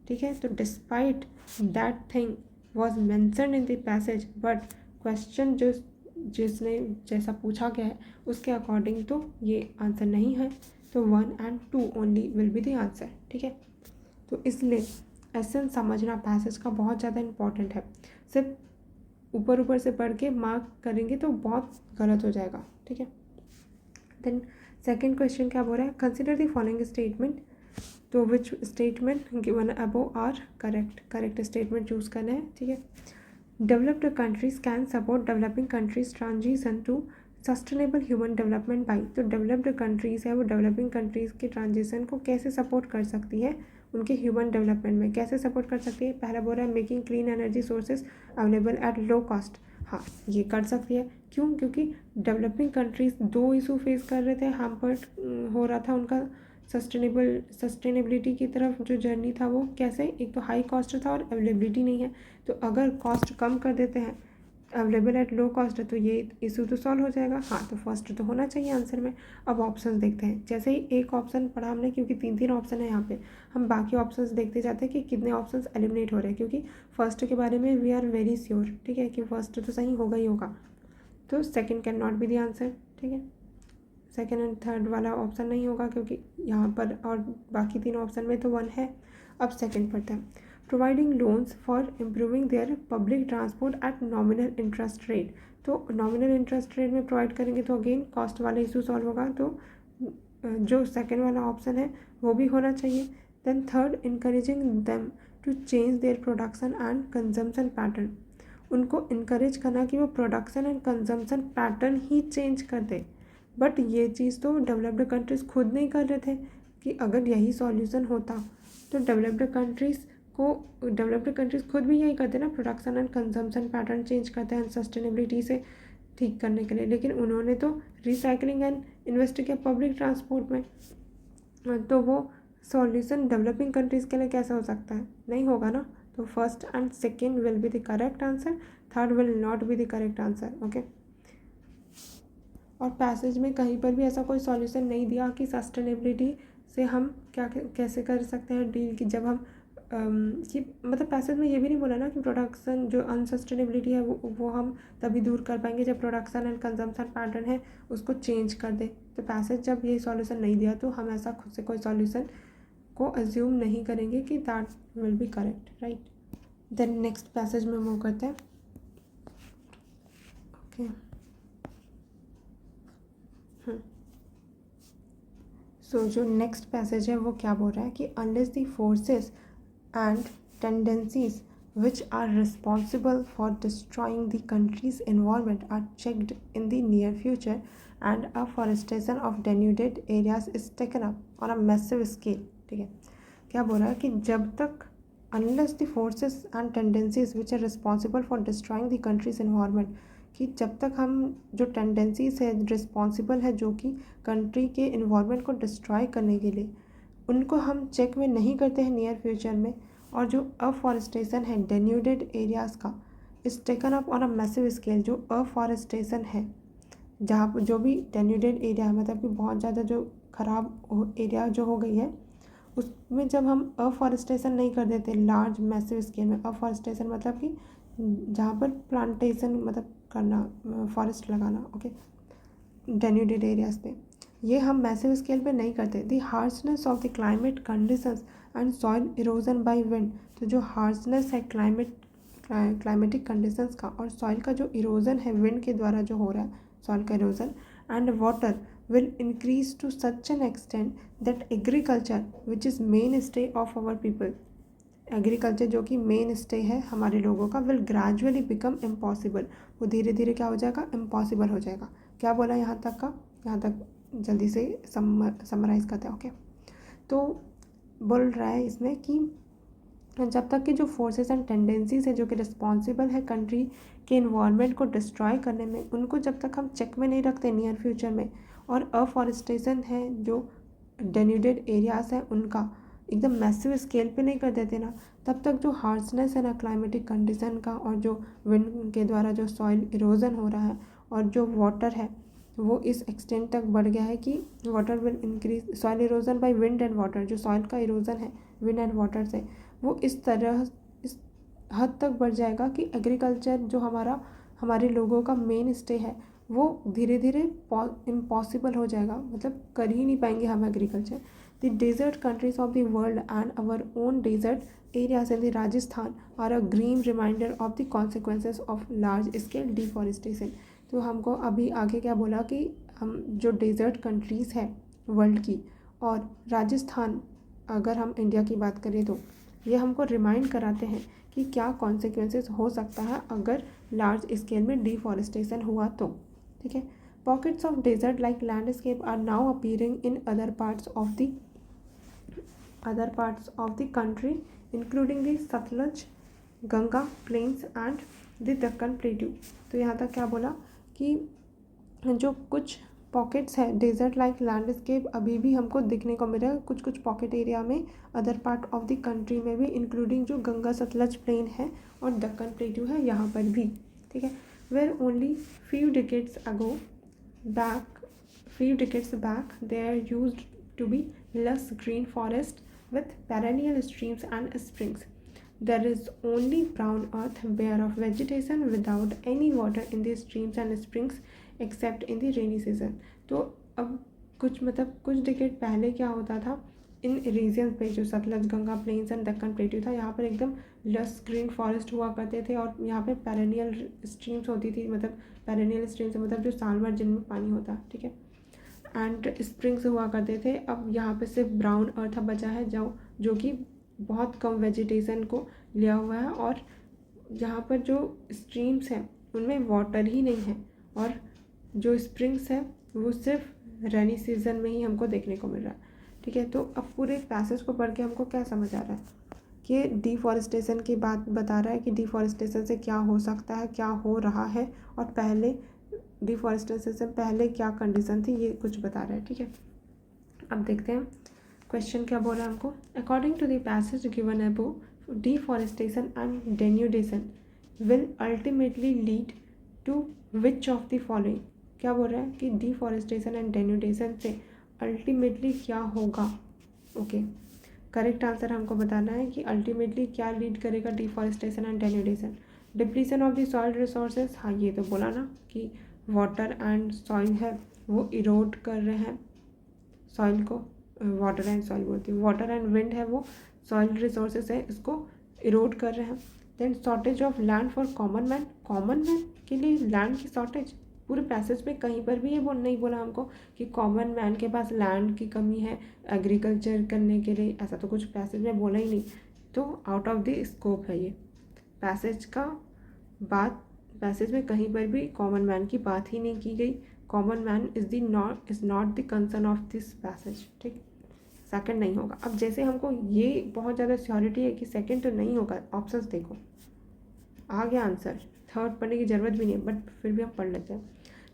ठीक है, तो despite that thing was mentioned in the passage, but question जिसने जैसा पूछा गया है उसके अकॉर्डिंग तो ये आंसर नहीं है, तो 1 and 2 only will be the answer. ठीक है, तो इसलिए एसेंस समझना पैसेज का बहुत ज़्यादा इंपॉर्टेंट है। सिर्फ ऊपर ऊपर से पढ़ के मार्क करेंगे तो बहुत गलत हो जाएगा। ठीक है, देन सेकेंड क्वेश्चन क्या बोल रहा है, कंसिडर द फॉलोइंग स्टेटमेंट, तो which statement given above are correct, correct statement choose करना है। ठीक है, developed countries can support developing countries transition to sustainable human development by, तो डेवलप्ड कंट्रीज़ है वो डेवलपिंग कंट्रीज़ के ट्रांजिशन को कैसे सपोर्ट कर सकती है, उनके ह्यूमन डेवलपमेंट में कैसे सपोर्ट कर सकती है। पहला बोल रहा है making clean energy sources available at low cost, हाँ ये कर सकती है। क्यों, क्योंकि डेवलपिंग कंट्रीज़ 2 इशू फेस कर रहे थे, हैम्पर्ड हो रहा था उनका सस्टेनेबिलिटी की तरफ जो जर्नी था वो कैसे, एक तो हाई कॉस्ट था और अवेलेबिलिटी नहीं है, तो अगर कॉस्ट कम कर देते हैं, अवेलेबल एट लो कॉस्ट है, तो ये इशू तो सॉल्व हो जाएगा। हाँ, तो फर्स्ट तो होना चाहिए आंसर में। अब ऑप्शन देखते हैं, जैसे ही एक ऑप्शन पढ़ा हमने, क्योंकि 3 ऑप्शन है यहाँ पे, हम बाकी ऑप्शंस देखते जाते हैं कि कितने ऑप्शंस एलिमिनेट हो रहे हैं, क्योंकि फर्स्ट के बारे में वी आर वेरी श्योर, ठीक है, कि फर्स्ट तो सही होगा ही होगा, तो second can not be the answer. ठीक है, सेकेंड एंड थर्ड वाला ऑप्शन नहीं होगा क्योंकि यहाँ पर, और बाकी 3 ऑप्शन में तो 1 है। अब सेकेंड पढ़ते हैं, providing loans for improving their public transport at nominal interest rate, तो नॉमिनल इंटरेस्ट रेट में प्रोवाइड करेंगे तो अगेन कॉस्ट वाला इशू सॉल्व होगा, तो जो सेकेंड वाला ऑप्शन है वो भी होना चाहिए। Then third, encouraging them to change their production and consumption pattern, उनको इनकरेज करना कि वो प्रोडक्शन एंड कंजम्पशन पैटर्न ही चेंज कर दे, बट ये चीज़ तो डेवलप्ड कंट्रीज़ खुद नहीं कर रहे थे, कि अगर यही सॉल्यूशन होता तो डेवलप्ड कंट्रीज़ खुद भी यही करते ना, production and consumption pattern change करते हैं सस्टेनेबिलिटी से ठीक करने के लिए, लेकिन उन्होंने तो रिसाइकलिंग एंड इन्वेस्ट किया पब्लिक ट्रांसपोर्ट में, तो वो सॉल्यूशन डेवलपिंग कंट्रीज़ के लिए कैसे हो सकता है, नहीं होगा ना। तो first and second will be the correct answer, third will not be the correct answer. Okay, और पैसेज में कहीं पर भी ऐसा कोई सॉल्यूशन नहीं दिया कि सस्टेनेबिलिटी से हम क्या कैसे कर सकते हैं डील, कि जब हम कि मतलब पैसेज में ये भी नहीं बोला ना कि प्रोडक्शन जो अनसस्टेनेबिलिटी है वो हम तभी दूर कर पाएंगे जब प्रोडक्शन एंड कंजम्पशन पैटर्न है उसको चेंज कर दे। तो पैसेज जब ये सॉल्यूशन नहीं दिया तो हम ऐसा खुद से कोई सॉल्यूशन को अज्यूम नहीं करेंगे कि that will be correct, right. Then next passage में मूव करते हैं। ओके, सो जो नेक्स्ट पैसेज है वो क्या बोल रहा है कि unless the forces and tendencies which are responsible for destroying the country's environment are checked in the near future and afforestation of denuded areas is taken up on a massive scale। ठीक है, क्या बोल रहा है कि जब तक unless the forces and tendencies which are responsible for destroying the country's environment, कि जब तक हम जो टेंडेंसीज है रिस्पॉन्सिबल है जो कि कंट्री के इन्वायरमेंट को डिस्ट्रॉय करने के लिए, उनको हम चेक में नहीं करते हैं नियर फ्यूचर में, और जो अफॉरेस्टेशन है डेन्यूडेड एरियाज़ का इस taken up on a massive scale, जो अफॉरेस्टेशन है जहाँ पर जो भी डेन्यूडेड एरिया है, मतलब कि बहुत ज़्यादा जो ख़राब एरिया जो हो गई है उसमें जब हम अफॉरेस्टेशन नहीं कर देते लार्ज मैसिव स्केल में, अफॉरेस्टेशन मतलब कि जहाँ पर प्लांटेशन मतलब करना, फॉरेस्ट लगाना, ओके, डेन्यूडेड एरियाज़ पे, ये हम मैसिव स्केल पे नहीं करते। The harshness of the climate conditions and soil erosion by wind, तो जो हार्शनेस है क्लाइमेटिक कंडीशंस का और सॉइल का जो इरोजन है विंड के द्वारा जो हो रहा है सॉइल का erosion, and water will increase to such an extent that agriculture which is mainstay of our people, agriculture जो कि मेन स्टे है हमारे लोगों का, विल ग्रेजुअली बिकम इम्पॉसिबल, वो धीरे धीरे क्या हो जाएगा, इम्पॉसिबल हो जाएगा। क्या बोला यहाँ तक का, यहाँ तक जल्दी से समराइज़ करते हैं। ओके, तो बोल रहा है इसमें कि जब तक कि जो फोर्सेस एंड टेंडेंसीज है जो कि रिस्पॉन्सिबल है कंट्री के इन्वायरमेंट को डिस्ट्रॉय करने में, उनको जब तक हम चेक में नहीं रखते नियर फ्यूचर में, और अफॉरेस्टेशन है जो डेन्यूडेड एरियाज़ हैं उनका एकदम मैसिव स्केल पे नहीं कर देते ना, तब तक जो हार्शनेस है ना क्लाइमेटिक कंडीशन का, और जो विंड के द्वारा जो सॉइल इरोजन हो रहा है और जो वाटर है वो इस एक्सटेंट तक बढ़ गया है कि water will increase, soil erosion by wind and water, जो सॉइल का इरोजन है विंड एंड वाटर से, वो इस तरह इस हद तक बढ़ जाएगा कि एग्रीकल्चर जो हमारे लोगों का मेन स्टे है वो धीरे धीरे इम्पॉसिबल हो जाएगा, मतलब कर ही नहीं पाएंगे हम agriculture. The desert countries of the world and our own desert areas in the Rajasthan are a green reminder of the consequences of large scale deforestation. तो हमको अभी आगे क्या बोला कि हम जो डेजर्ट कंट्रीज़ है वर्ल्ड की, और राजस्थान अगर हम इंडिया की बात करें तो ये हमको रिमाइंड कराते हैं कि क्या कॉन्सिक्वेंसेस हो सकता है अगर लार्ज स्केल में डिफॉरेस्टेशन हुआ तो। ठीक है, pockets of desert like landscape are now appearing in other parts of the country including the Sutlej, Ganga plains and the Deccan plateau. तो यहाँ तक क्या बोला कि जो कुछ पॉकेट्स है डेजर्ट लाइक लैंडस्केप अभी भी हमको दिखने को मिल रहा है कुछ कुछ पॉकेट एरिया में, other part of the country में भी, इंक्लूडिंग जो गंगा सतलज प्लेन है और दक्कन प्लेट्यू है यहाँ पर भी। ठीक है, where only few decades back there used to be lush green forest with perennial streams and springs. There is only brown earth bare of vegetation without any water in the streams and springs except in the rainy season. तो अब कुछ decade पहले क्या होता था इन region पे, जो Sutlej Ganga plains and Deccan plateau था, यहाँ पर एकदम लस ग्रीन फॉरेस्ट हुआ करते थे, और यहाँ पे पेरेनियल स्ट्रीम्स होती थी, मतलब पेरेनियल स्ट्रीम्स मतलब जो साल भर जिनमें पानी होता। ठीक है, एंड स्प्रिंग्स हुआ करते थे। अब यहाँ पे सिर्फ ब्राउन अर्थ बचा है जो कि बहुत कम वेजिटेशन को लिया हुआ है, और जहाँ पर जो स्ट्रीम्स हैं उनमें वाटर ही नहीं है, और जो स्प्रिंग्स है वो सिर्फ रेनी सीजन में ही हमको देखने को मिल रहा है। ठीक है, तो अब पूरे पैसेज को पढ़ के हमको क्या समझ आ रहा है कि डिफॉरेस्टेशन की बात बता रहा है कि डिफॉरेस्टेशन से क्या हो सकता है, क्या हो रहा है, और पहले डिफॉरेस्टेशन से पहले क्या कंडीशन थी, ये कुछ बता रहा है। ठीक है, अब देखते हैं क्वेश्चन क्या बोल रहा है हमको। According to the passage given above, deforestation and denudation will ultimately lead to which of the following. क्या बोल रहा है कि डिफॉरेस्टेशन एंड डेन्यूडेशन से अल्टीमेटली क्या होगा। ओके, करेक्ट आंसर हमको बताना है कि अल्टीमेटली क्या लीड करेगा deforestation and denudation. Depletion of the soil resources, हाँ ये तो बोला ना कि वाटर एंड सॉइल है वो इरोड कर रहे हैं सॉइल को, वाटर एंड सॉइल बोलती हूँ, वाटर एंड विंड है वो सॉइल रिसोर्सेज है इसको इरोड कर रहे हैं। Then shortage of land for common man के लिए लैंड की शॉर्टेज, पूरे पैसेज में कहीं पर भी ये नहीं बोला हमको कि कॉमन मैन के पास लैंड की कमी है एग्रीकल्चर करने के लिए, ऐसा तो कुछ पैसेज में बोला ही नहीं, तो आउट ऑफ द स्कोप है ये पैसेज का। पैसेज में कहीं पर भी कॉमन मैन की बात ही नहीं की गई। Common man is not the concern of this passage. ठीक, सेकंड नहीं होगा। अब जैसे हमको ये बहुत ज़्यादा श्योरिटी है कि सेकंड तो नहीं होगा, ऑप्शंस देखो आ गया आंसर, थर्ड पढ़ने की ज़रूरत भी नहीं है, बट फिर भी हम पढ़ लेते हैं।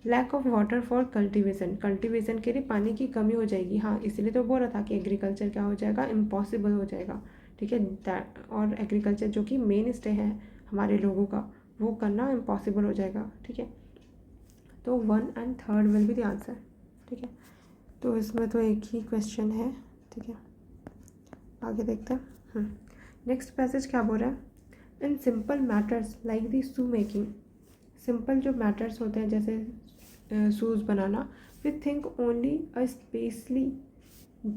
Lack of water for cultivation के लिए पानी की कमी हो जाएगी। हाँ, इसीलिए तो बोल रहा था कि एग्रीकल्चर क्या हो जाएगा, इम्पॉसिबल हो जाएगा। ठीक है, और एग्रीकल्चर जो कि मेन स्टे है हमारे लोगों का, वो करना इम्पॉसिबल हो जाएगा। ठीक है, तो 1 and 3 will be the answer. ठीक है, तो इसमें तो एक ही क्वेश्चन है। ठीक है, आगे देखते हैं। नेक्स्ट पैसेज क्या बोल रहा है। In simple matters like the shoe making, simple जो मैटर्स होते हैं जैसे शूज़ बनाना, we think only a specially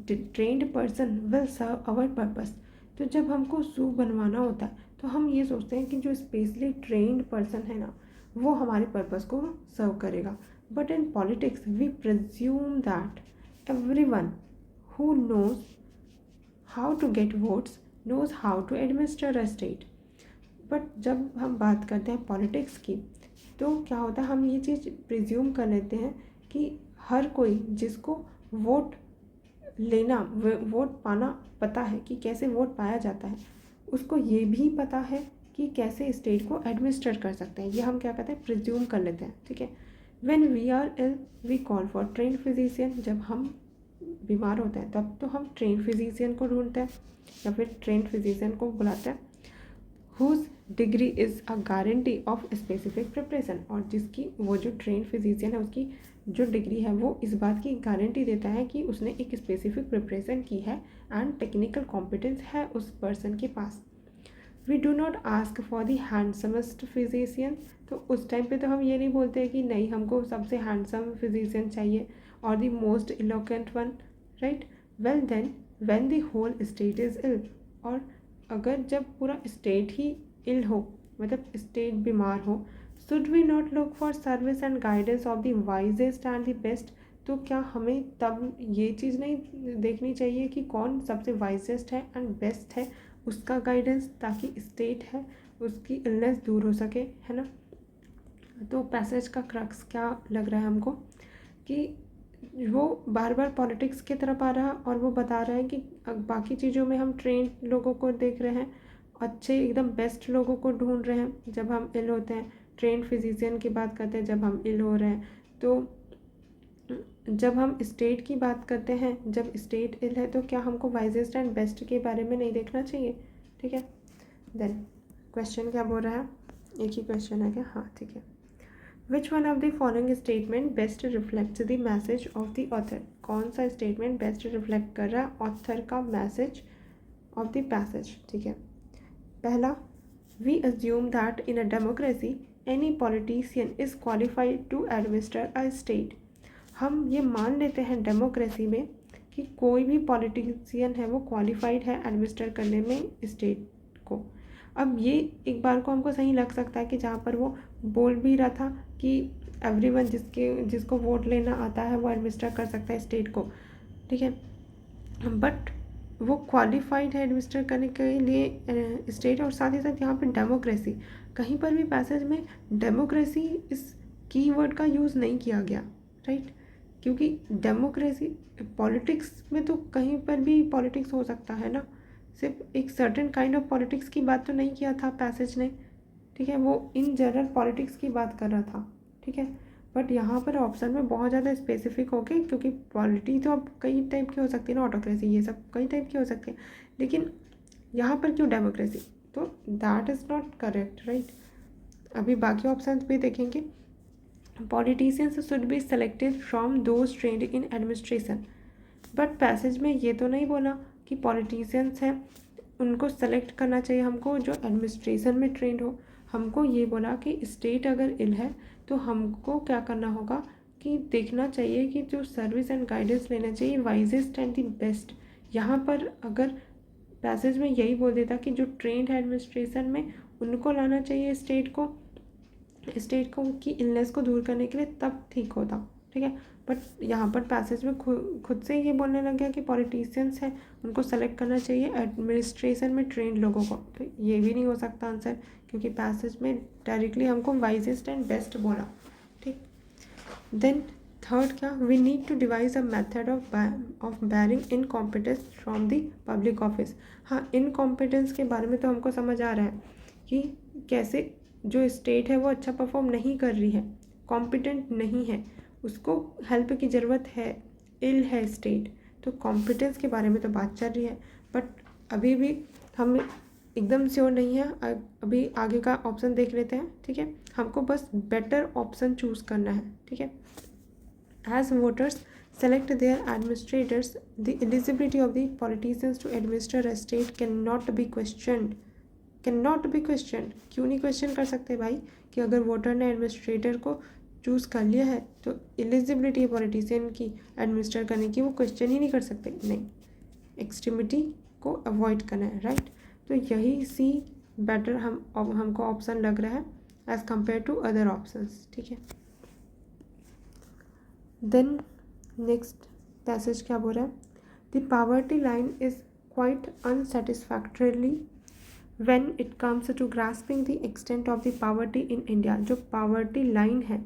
trained person will serve our purpose. तो जब हमको शू बनवाना होता है तो हम ये सोचते हैं कि जो स्पेशली ट्रेंड पर्सन है ना वो हमारे पर्पस को सर्व करेगा। But in politics we presume that everyone who knows how to get votes knows how to administer a state. But जब हम बात करते हैं पॉलिटिक्स की, तो क्या होता है, हम ये चीज़ प्रिज्यूम कर लेते हैं कि हर कोई जिसको वोट लेना वोट पाना पता है कि कैसे वोट पाया जाता है, उसको ये भी पता है कि कैसे स्टेट को एडमिनिस्टर कर सकते हैं। ये हम क्या कहते हैं, प्रिज्यूम कर लेते हैं, ठीक है। When we are ill we call for train physician, जब हम बीमार होते हैं तब तो हम ट्रेन फिजिशियन को ढूंढते हैं या फिर ट्रेन फिजिशियन को बुलाते हैं। Whose degree is a guarantee of specific preparation, और जिसकी वो जो ट्रेन फिजिशियन है उसकी जो डिग्री है वो इस बात की गारंटी देता है कि उसने एक स्पेसिफिक प्रिपरेशन की है एंड टेक्निकल कॉम्पिटेंस है उस पर्सन के पास। We do not ask for the handsomest physician, तो उस टाइम पे तो हम ये नहीं बोलते हैं कि नहीं हमको सबसे हैंडसम फिजिशियन चाहिए और the most eloquent one, right. Well then when the whole state is ill, और अगर जब पूरा स्टेट ही इल हो, मतलब स्टेट बीमार हो, should we not look for service and guidance of the wisest and the best, तो क्या हमें तब ये चीज़ नहीं देखनी चाहिए कि कौन सबसे वाइजेस्ट है एंड बेस्ट है, उसका गाइडेंस, ताकि स्टेट है उसकी इलनेस दूर हो सके, है ना। तो पैसेज का क्रक्स क्या लग रहा है हमको कि वो बार बार पॉलिटिक्स की तरफ आ रहा है और वो बता रहा है कि बाकी चीज़ों में हम ट्रेन लोगों को देख रहे हैं, अच्छे एकदम बेस्ट लोगों को ढूंढ रहे हैं जब हम इल होते हैं, ट्रेन फिजिशियन की बात करते हैं जब हम इल हो रहे हैं। तो जब हम स्टेट की बात करते हैं, जब स्टेट इल है, तो क्या हमको वाइजेस्ट एंड बेस्ट के बारे में नहीं देखना चाहिए, ठीक है। देन क्वेश्चन क्या बोल रहा है, एक ही क्वेश्चन है क्या, हाँ ठीक है। Which one of the following statement best reflects the message of the author, कौन सा स्टेटमेंट बेस्ट रिफ्लेक्ट कर रहा है ऑथर का मैसेज ऑफ द पैसेज, ठीक है। पहला, we assume that in a democracy any politician is qualified to administer a state, हम ये मान लेते हैं डेमोक्रेसी में कि कोई भी पॉलिटिशियन है वो क्वालिफाइड है एडमिनिस्टर करने में स्टेट को। अब ये एक बार को हमको सही लग सकता है कि जहाँ पर वो बोल भी रहा था कि एवरीवन जिसको वोट लेना आता है वो एडमिनिस्टर कर सकता है स्टेट को, ठीक है। बट वो क्वालिफाइड है एडमिनिस्टर करने के लिए स्टेट, और साथ ही साथ यहाँ पर डेमोक्रेसी, कहीं पर भी पैसेज में डेमोक्रेसी इस कीवर्ड का यूज़ नहीं किया गया, राइट। क्योंकि डेमोक्रेसी पॉलिटिक्स में तो कहीं पर भी पॉलिटिक्स हो सकता है ना, सिर्फ एक सर्टेन काइंड ऑफ पॉलिटिक्स की बात तो नहीं किया था पैसेज ने, ठीक है। वो इन जनरल पॉलिटिक्स की बात कर रहा था, ठीक है। बट यहाँ पर ऑप्शन में बहुत ज़्यादा स्पेसिफिक हो गए, क्योंकि पॉलिटी तो अब कई टाइप की हो सकती है ना, ऑटोक्रेसी ये सब कई टाइप की हो सकती है, लेकिन यहाँ पर क्यों डेमोक्रेसी, तो that is not correct, right. अभी बाकी ऑप्शन भी देखेंगे। Politicians should be selected from those trend in administration, but passage में ये तो नहीं बोला कि पॉलिटिशियंस हैं उनको सेलेक्ट करना चाहिए हमको जो एडमिनिस्ट्रेशन में ट्रेंड हो। हमको ये बोला कि स्टेट अगर इल है तो हमको क्या करना होगा कि देखना चाहिए कि जो सर्विस एंड गाइडेंस लेना चाहिए वाइजेस्ट एंड द बेस्ट। यहाँ पर अगर पैसेज में यही बोल देता कि जो ट्रेंड है एडमिनिस्ट्रेशन में उनको लाना चाहिए स्टेट को की इलनेस को दूर करने के लिए, तब ठीक होता, ठीक है। बट यहाँ पर पैसेज में खुद से ये बोलने लग गया कि पॉलिटिशियंस हैं उनको सेलेक्ट करना चाहिए एडमिनिस्ट्रेशन में ट्रेंड लोगों को, तो ये भी नहीं हो सकता आंसर, क्योंकि पैसेज में डायरेक्टली हमको वाइजेस्ट एंड बेस्ट बोला, ठीक। देन थर्ड क्या, we need to devise a method of barring incompetence from the public office. हाँ, इनकॉम्पिटेंस के बारे में तो हमको समझ आ रहा है कि कैसे जो स्टेट है वो अच्छा परफॉर्म नहीं कर रही है, कॉम्पिटेंट नहीं है, उसको हेल्प की ज़रूरत है, इल है स्टेट, तो कॉम्पिटेंस के बारे में तो बात चल रही है। बट अभी भी हम एकदम श्योर नहीं है, अभी आगे का ऑप्शन देख लेते हैं, ठीक है। हमको बस बेटर ऑप्शन चूज़ करना है, ठीक है। As voters select their administrators, the eligibility of the politicians to administer a state can not be questioned. क्यों नहीं क्वेश्चन कर सकते भाई, कि अगर वोटर ने एडमिनिस्ट्रेटर को चूज़ कर लिया है तो एलिजिबिलिटी पॉलिटिशियन की एडमिनिस्टर करने की वो क्वेश्चन ही नहीं कर सकते, नहीं, एक्सट्रीमिटी को अवॉइड करना है, राइट। तो यही सी बेटर हमको ऑप्शन लग रहा है as compare to other options, ठीक है। देन नेक्स्ट पैसेज क्या बोल रहा है, the poverty line is quite unsatisfactorily when it comes to grasping the extent of the poverty in India, जो पावर्टी लाइन है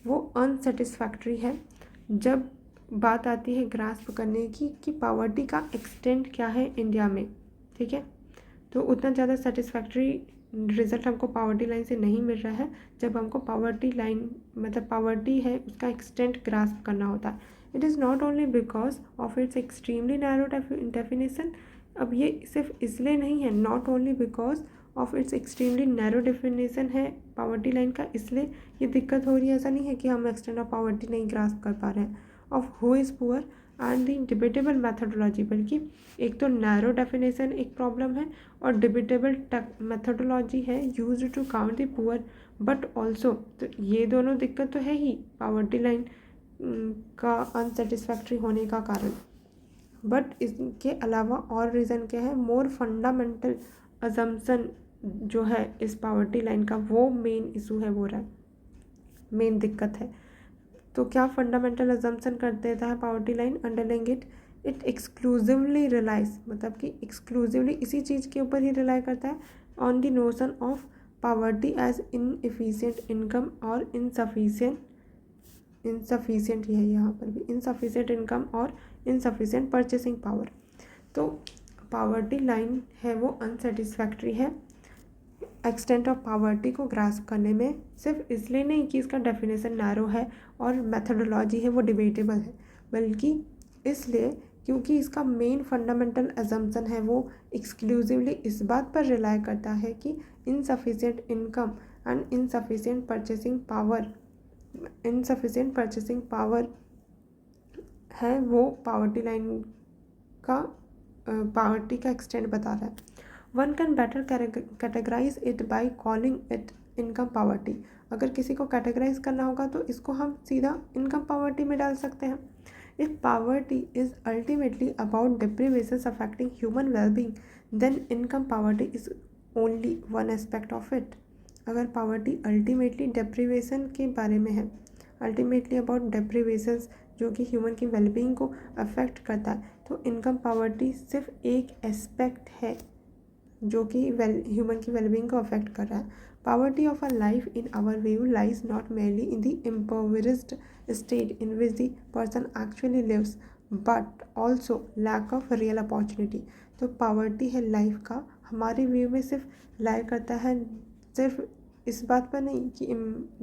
वो अनसेटिस्फैक्ट्री है। जब बात आती है ग्रास्प करने की कि पावर्टी का एक्सटेंट क्या है इंडिया में, ठीक है, तो उतना ज़्यादा सेटिस्फैक्ट्री रिजल्ट हमको पावर्टी लाइन से नहीं मिल रहा है जब हमको पावर्टी लाइन मतलब पावर्टी है उसका एक्सटेंट ग्रास्प करना होता है। It is not only because of its extremely narrow definition. अब ये सिर्फ इसलिए नहीं है, not only because of its extremely narrow definition है पावर्टी लाइन का, इसलिए ये दिक्कत हो रही है। ऐसा नहीं है कि हम एक्सटेंट ऑफ पावर्टी नहीं ग्रास्प कर पा रहे हैं of who is poor and the debatable methodology, बल्कि एक तो नैरो डेफिनेशन एक प्रॉब्लम है और डिबेटेबल मैथडोलॉजी है use to count the poor but also, तो ये दोनों दिक्कत तो है ही पावर्टी लाइन का अनसेटिस्फैक्ट्री होने का कारण। बट इसके अलावा और रीज़न क्या है, मोर फंडामेंटल अजम्पशन जो है इस पावर्टी लाइन का वो मेन इशू है, वो रहा मेन दिक्कत है। तो क्या फंडामेंटल अजम्पशन कर देता है poverty line, underlying it exclusively relies, मतलब कि एक्सक्लूसिवली इसी चीज़ के ऊपर ही रिलाई करता है on the notion of poverty as inefficient income और इनसफिशिएंट ही है यहाँ पर भी, इनसफिशिएंट इनकम और इनसफिशिएंट परचेसिंग पावर। तो पावर्टी लाइन है वो अनसेटिस्फैक्ट्री है एक्सटेंट ऑफ पावर्टी को ग्रास्प करने में, सिर्फ इसलिए नहीं कि इसका डेफिनेशन नैरो है और मेथडोलॉजी है वो डिबेटेबल है, बल्कि इसलिए क्योंकि इसका मेन फंडामेंटल अजम्पशन है वो एक्सक्लूसिवली इस बात पर रिलाई करता है कि insufficient income and insufficient purchasing power है वो पावर्टी लाइन का पावर्टी का एक्सटेंट बता रहा है। One can better categorise it by calling it income poverty. अगर किसी को कैटेगराइज करना होगा तो इसको हम सीधा इनकम पावर्टी में डाल सकते हैं। If poverty is ultimately about deprivations affecting human wellbeing then income poverty is only one aspect of it. अगर पावर्टी अल्टीमेटली डेप्रीवेशन के बारे में है, अल्टीमेटली अबाउट डेप्रीवेशंस जो कि ह्यूमन की वेलबींग को अफेक्ट करता है, तो इनकम पावर्टी सिर्फ एक एस्पेक्ट है जो कि ह्यूमन की वेलबींग को अफेक्ट कर रहा है। Poverty of a life in our view lies not merely in the impoverished state in which the person actually lives but also lack of real opportunity. तो पावर्टी है लाइफ का हमारे view में सिर्फ लाई करता है सिर्फ इस बात पर नहीं कि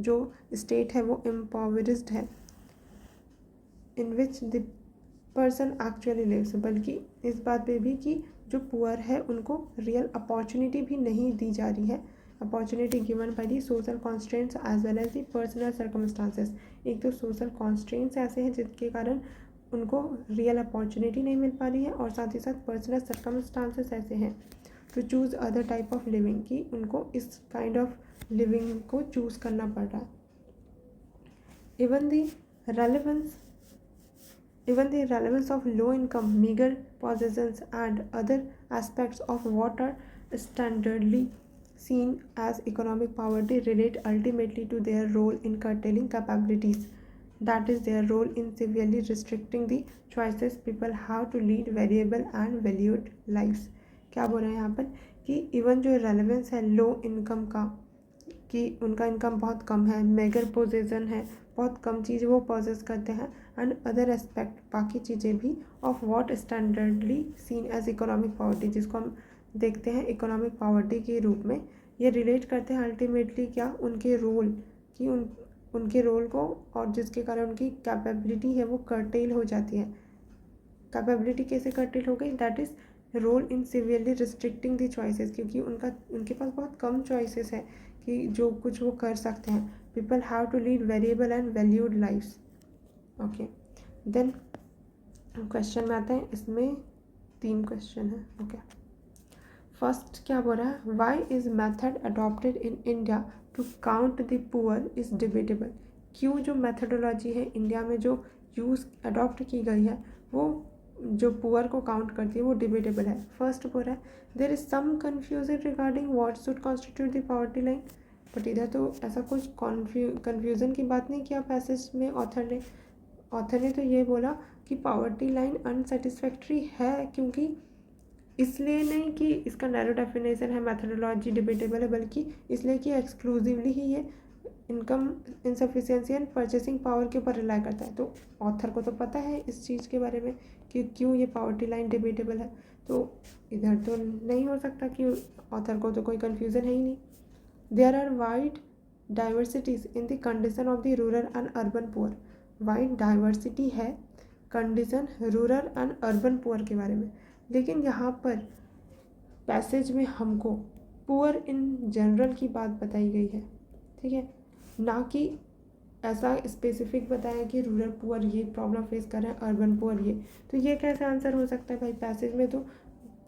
जो स्टेट है वो इम्पोवरिज्ड है in which the person actually lives, बल्कि इस बात पे भी कि जो पुअर है उनको रियल अपॉर्चुनिटी भी नहीं दी जा रही है। Opportunity given by the social constraints as well as the personal circumstances. एक तो सोशल कॉन्स्ट्रेंट्स ऐसे हैं जिसके कारण उनको रियल अपॉर्चुनिटी नहीं मिल पा रही है और साथ ही साथ पर्सनल सर्कमस्टांसेस ऐसे हैं तो choose other type of living कि उनको इस काइंड ऑफ लिविंग को चूज़ करना पड़ रहा है। Even the relevance of low income, meager possessions and other aspects of what are standardly seen as economic poverty relate ultimately to their role in curtailing capabilities, that is their role in severely restricting the choices people have to lead variable and valued lives। क्या बोल रहे हैं यहाँ पर कि even जो relevance है low income का कि उनका इनकम बहुत कम है, मेगर पोजेसन है, बहुत कम चीज़ वो पोजेस करते हैं एंड अदर एस्पेक्ट बाकी चीज़ें भी of what standardly seen as economic poverty, जिसको हम देखते हैं इकोनॉमिक पावर्टी के रूप में, ये रिलेट करते हैं अल्टीमेटली क्या उनके रोल कि उनके रोल को और जिसके कारण उनकी कैपेबिलिटी है वो कर्टेल हो जाती है। कैपेबिलिटी कैसे कर्टेल हो गई, that is role in severely restricting the choices, क्योंकि उनके पास बहुत कम चॉइसेस है कि जो कुछ वो कर सकते हैं। People have to lead variable and valued lifes. Okay, then question में आते हैं, इसमें 3 क्वेश्चन है। ओके, फर्स्ट क्या बोल रहा है, why is method adopted in India to count the poor is debatable. क्यों जो मैथडोलॉजी है इंडिया में जो यूज़ अडॉप्ट की गई है वो जो पुअर को काउंट करती है वो डिबेटेबल है। फर्स्ट बोल रहा है there is some confusion regarding what should constitute the poverty line, but इधर तो ऐसा कुछ कन्फ्यूज़न की बात नहीं किया पैसेज में ऑथर ने तो ये बोला कि पावर्टी लाइन अनसेटिस्फैक्ट्री है क्योंकि इसलिए नहीं कि इसका नैरो डेफिनेशन है, मैथडोलॉजी डिबेटेबल है, बल्कि इसलिए कि एक्सक्लूसिवली ही ये income insufficiency and purchasing power के ऊपर रिलाई करता है। तो ऑथर को तो पता है इस चीज़ के बारे में कि क्यों ये पॉवर्टी लाइन डिबेटेबल है, तो इधर तो नहीं हो सकता कि ऑथर को तो कोई कन्फ्यूज़न है ही नहीं। There are wide diversities in the condition of the rural and urban poor. Wide diversity है condition rural and urban poor के बारे में, लेकिन यहाँ पर पैसेज में हमको पुअर इन जनरल की बात बताई गई है, ठीक है, ना कि ऐसा स्पेसिफिक बताया कि रूरल पुअर ये प्रॉब्लम फेस कर रहे हैं, अर्बन पुअर ये। तो ये कैसे आंसर हो सकता है भाई, पैसेज में तो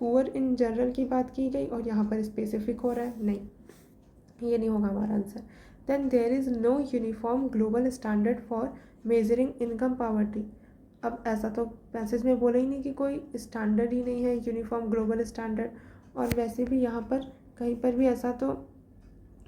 पुअर इन जनरल की बात की गई और यहाँ पर स्पेसिफिक हो रहा है, नहीं, ये नहीं होगा हमारा answer. Then there is no uniform global standard for measuring income poverty. अब ऐसा तो पैसेज में बोला ही नहीं कि कोई स्टैंडर्ड ही नहीं है, यूनिफॉर्म ग्लोबल स्टैंडर्ड। और वैसे भी यहाँ पर कहीं पर भी ऐसा तो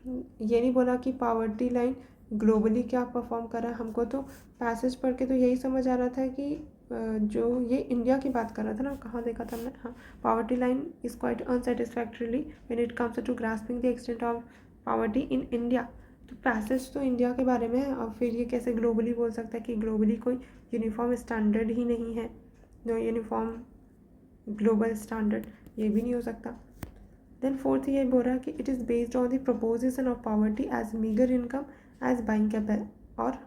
ये नहीं बोला कि पॉवर्टी लाइन ग्लोबली क्या परफॉर्म कर रहा है। हमको तो पैसेज पढ़ के तो यही समझ आ रहा था कि जो ये इंडिया की बात कर रहा था ना, कहाँ देखा था हमने, हाँ, poverty line is quite unsatisfactorily when it comes to grasping the extent of poverty in India. तो पैसेज तो इंडिया के बारे में है, और फिर ये कैसे ग्लोबली बोल सकता है कि ग्लोबली कोई यूनिफॉर्म स्टैंडर्ड ही नहीं है, नो यूनिफॉर्म ग्लोबल स्टैंडर्ड, ये भी नहीं हो सकता। देन फोर्थ ये बोल रहा है कि it is based on the proposition of poverty as meagre income as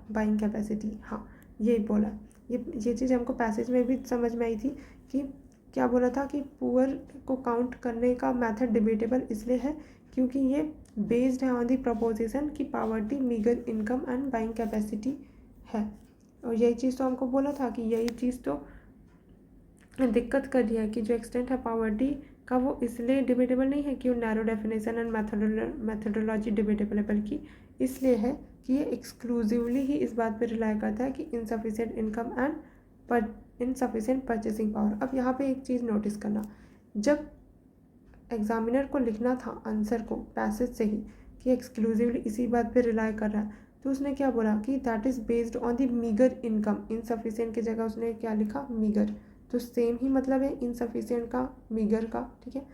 buying capacity. हाँ, ये बोला, ये चीज़ हमको पैसेज में भी समझ में आई थी कि क्या बोला था कि पुअर को काउंट करने का मेथड डिबेटेबल इसलिए है क्योंकि ये बेस्ड है ऑन द प्रपोजिशन कि poverty meagre income and buying capacity है। और यही चीज़ तो हमको बोला था कि यही चीज़ तो दिक्कत कर दिया है कि जो एक्सटेंट है पॉवर्टी का वो इसलिए डिबेटेबल नहीं है कि वो narrow definition and methodology debatable है, बल्कि इसलिए है कि ये एक्सक्लूसिवली ही इस बात पर रिलाई करता है कि insufficient income and insufficient purchasing power. अब यहाँ पे एक चीज़ नोटिस करना, जब एग्जामिनर को लिखना था आंसर को पैसेज से ही कि एक्सक्लूसिवली इसी बात पे रिलाई कर रहा है, तो उसने क्या बोला कि that is based on the meagre income. Insufficient की जगह उसने क्या लिखा, मीगर। तो सेम ही मतलब है इनसफिशिएंट का मीगर का, ठीक है,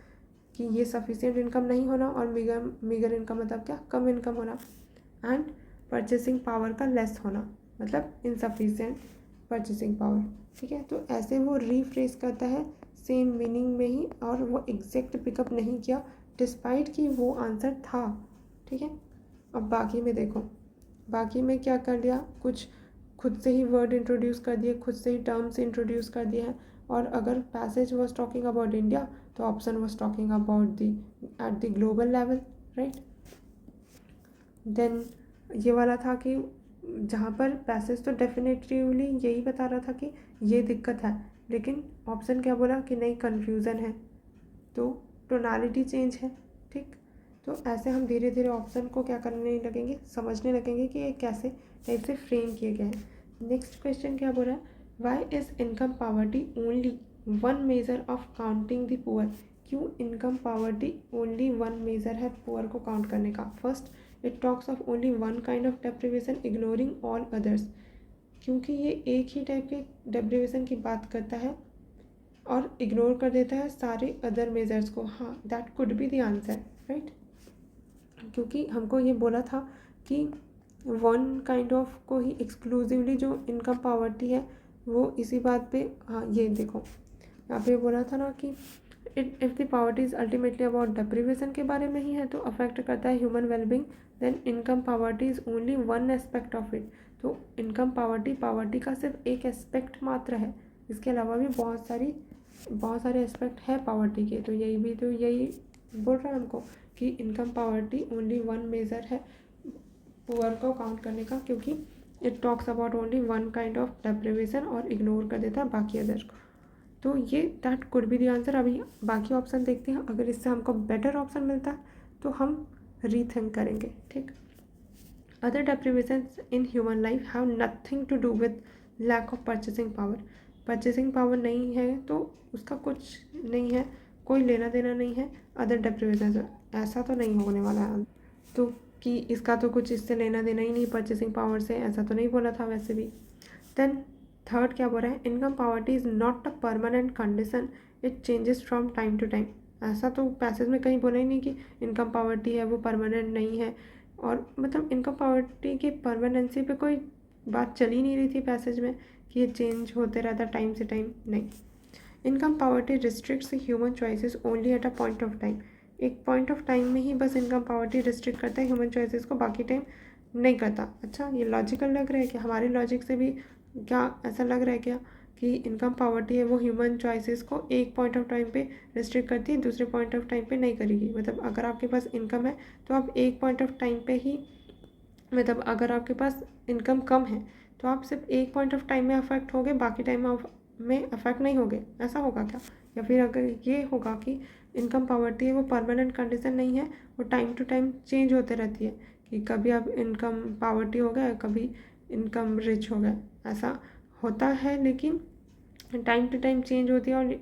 कि ये सफिशिएंट इनकम नहीं होना और मीगर इनकम मतलब क्या, कम इनकम होना, एंड परचेसिंग पावर का लेस होना मतलब इनसफिशिएंट परचेसिंग पावर, ठीक है। तो ऐसे वो रीफ्रेज करता है सेम मीनिंग में ही, और वो एग्जैक्ट पिकअप नहीं किया डिस्पाइट कि वो आंसर था, ठीक है। अब बाकी में देखो, बाकी में क्या कर दिया, कुछ खुद से ही वर्ड इंट्रोड्यूस कर दिए, खुद से ही टर्म्स इंट्रोड्यूस कर दिए हैं। और अगर passage was talking about India तो option was talking about the at the global level, right. Then ये वाला था कि जहाँ पर पैसेज तो डेफिनेटिवली यही बता रहा था कि ये दिक्कत है, लेकिन ऑप्शन क्या बोला कि नहीं कन्फ्यूज़न है, तो टोनालिटी चेंज है, ठीक। तो ऐसे हम धीरे धीरे ऑप्शन को क्या करने लगेंगे, समझने लगेंगे कि ये कैसे टाइप से फ्रेम किए गए हैं। नेक्स्ट क्वेश्चन क्या बोल रहा है, why is income poverty only one measure of counting the poor. क्यों income poverty only one measure है पुअर को काउंट करने का। First, it talks of only one kind of deprivation ignoring all others. क्योंकि ये एक ही टाइप के deprivation की बात करता है और इग्नोर कर देता है सारे अदर मेजर्स को। हाँ, that could be the answer, right. क्योंकि हमको ये बोला था कि वन काइंड ऑफ को ही एक्सक्लूसिवली जो इनकम पॉवर्टी है वो इसी बात पे, हाँ ये देखो यहाँ पे बोला था ना कि if the poverty is ultimately about deprivation के बारे में ही है तो अफेक्ट करता है human wellbeing, then income poverty is only one aspect of it. तो इनकम पॉवर्टी का सिर्फ एक एस्पेक्ट मात्र है, इसके अलावा भी बहुत सारे एस्पेक्ट है पॉवर्टी के। तो यही बोल रहा है हमको कि income poverty only one measure है पुअर को काउंट करने का, क्योंकि it talks about only one kind of deprivation और इग्नोर कर देता है बाकी अदर को। तो ये that could be the answer. अभी बाकी ऑप्शन देखते हैं, अगर इससे हमको बेटर ऑप्शन मिलता है तो हम रीथिंक करेंगे, ठीक। Other deprivations in human life have nothing to do with lack of purchasing power. Purchasing power नहीं है तो उसका कुछ नहीं है, कोई लेना देना नहीं है अदर डेप्रिवेशन, ऐसा तो नहीं होने वाला है तो कि इसका तो कुछ इससे लेना देना ही नहीं परचेसिंग पावर से, ऐसा तो नहीं बोला था वैसे भी। देन थर्ड क्या बोल रहा है, income poverty is not a permanent condition it changes from time to time. ऐसा तो पैसेज में कहीं बोला ही नहीं कि इनकम पावर्टी है वो परमानेंट नहीं है, और मतलब इनकम पावर्टी की परमानेंसी पे कोई बात चल ही नहीं रही थी पैसेज में कि ये चेंज होते रहता टाइम से टाइम, नहीं। Income poverty restricts human choices only at a point of time. एक पॉइंट ऑफ टाइम में ही बस इनकम पावर्टी रिस्ट्रिक्ट करता है ह्यूमन चॉइसेस को, बाकी टाइम नहीं करता। अच्छा, ये लॉजिकल लग रहा है कि हमारे लॉजिक से भी क्या ऐसा लग रहा है क्या कि इनकम पावर्टी है वो ह्यूमन चॉइसेस को एक पॉइंट ऑफ टाइम पे रिस्ट्रिक्ट करती है, दूसरे पॉइंट ऑफ टाइम पे नहीं करेगी। मतलब अगर आपके पास इनकम है तो आप एक पॉइंट ऑफ टाइम पे ही, मतलब अगर आपके पास इनकम कम है तो आप सिर्फ एक पॉइंट ऑफ टाइम में अफेक्ट होगे, बाकी टाइम में अफेक्ट नहीं होगे, ऐसा होगा क्या? या फिर अगर ये होगा कि इनकम पावर्टी है वो परमानेंट कंडीशन नहीं है, वो टाइम टू टाइम चेंज होते रहती है कि कभी आप इनकम पावर्टी हो गए, कभी इनकम रिच हो गए, ऐसा होता है, लेकिन टाइम टू टाइम चेंज होती है। और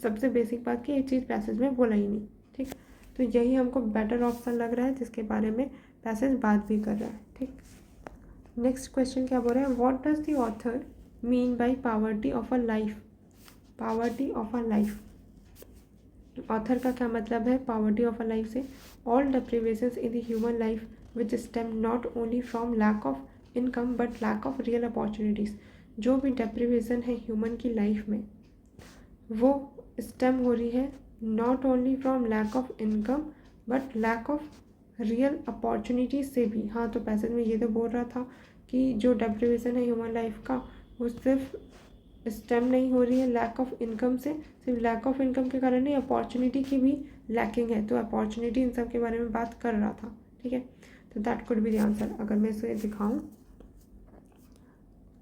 सबसे बेसिक बात कि ये चीज़ पैसेज में बोला ही नहीं, ठीक। तो यही हमको बेटर ऑप्शन लग रहा है जिसके बारे में पैसेज बात भी कर रहा है, ठीक। नेक्स्ट क्वेश्चन क्या बोल रहा है, what does the author mean by poverty of a life. Poverty of a life, author का क्या मतलब है पावर्टी ऑफ अ लाइफ से? All deprivations in the human life which stem not only from lack of income but lack of real opportunities. जो भी deprivation है human की life में वो स्टेम हो रही है not only from lack of income but lack of real opportunities से भी। हाँ, तो पैसेज में ये तो बोल रहा था कि जो डेप्रिवेशन है ह्यूमन लाइफ का वो सिर्फ स्टेम नहीं हो रही है लैक ऑफ इनकम से, सिर्फ लैक ऑफ इनकम के कारण नहीं, अपॉर्चुनिटी की भी लैकिंग है। तो अपॉर्चुनिटी इन सब के बारे में बात कर रहा था, ठीक है। तो that could be the answer. अगर मैं इसे दिखाऊं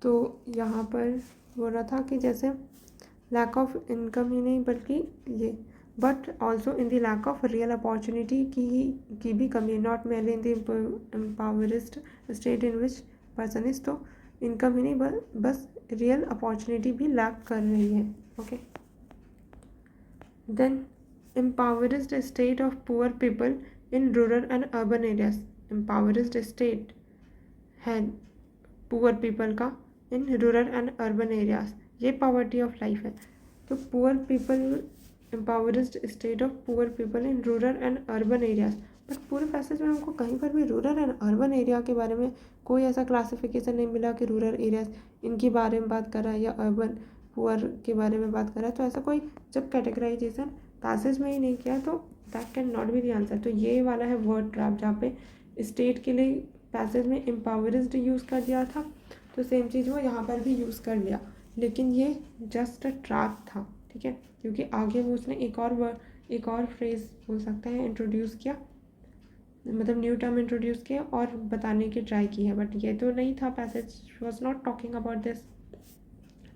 तो यहाँ पर बोल रहा था कि जैसे लैक ऑफ इनकम ही नहीं बल्कि ये, but also in the lack of real opportunity की भी कमी है, not merely in the impoverished state in which person is. तो इनकम ही नहीं बस रियल अपॉर्चुनिटी भी लैक कर रही है, okay. Then impoverished state of poor people in rural and urban areas. Impoverished state है पुअर पीपल का in rural and urban areas, ये पावर्टी ऑफ लाइफ है। तो poor people, एम्पावरिस्ट state of poor people in rural and urban areas, but पूरे passage में हमको कहीं पर भी रूरल एंड अर्बन एरिया के बारे में कोई ऐसा क्लासिफिकेशन नहीं मिला कि रूरल एरियाज इनके बारे में बात कर रहा है या अर्बन पुअर के बारे में बात कर रहा है। तो ऐसा कोई जब कैटेगराइजेशन पैसेज में ही नहीं किया तो that can not be the answer. तो ये वाला है वर्ड ट्रैप, जहाँ पे स्टेट के लिए पैसेज में एम्पावरिस्ट यूज़ कर दिया था, तो सेम चीज़ वो यहाँ पर भी यूज़ कर लिया, लेकिन ये जस्ट अ ट्रैप था, ठीक है। क्योंकि आगे वो उसने एक और फ्रेज बोल सकते हैं इंट्रोड्यूस किया, मतलब न्यू टर्म इंट्रोड्यूस किया और बताने की ट्राई की है, बट ये तो नहीं था, passage was not talking about this.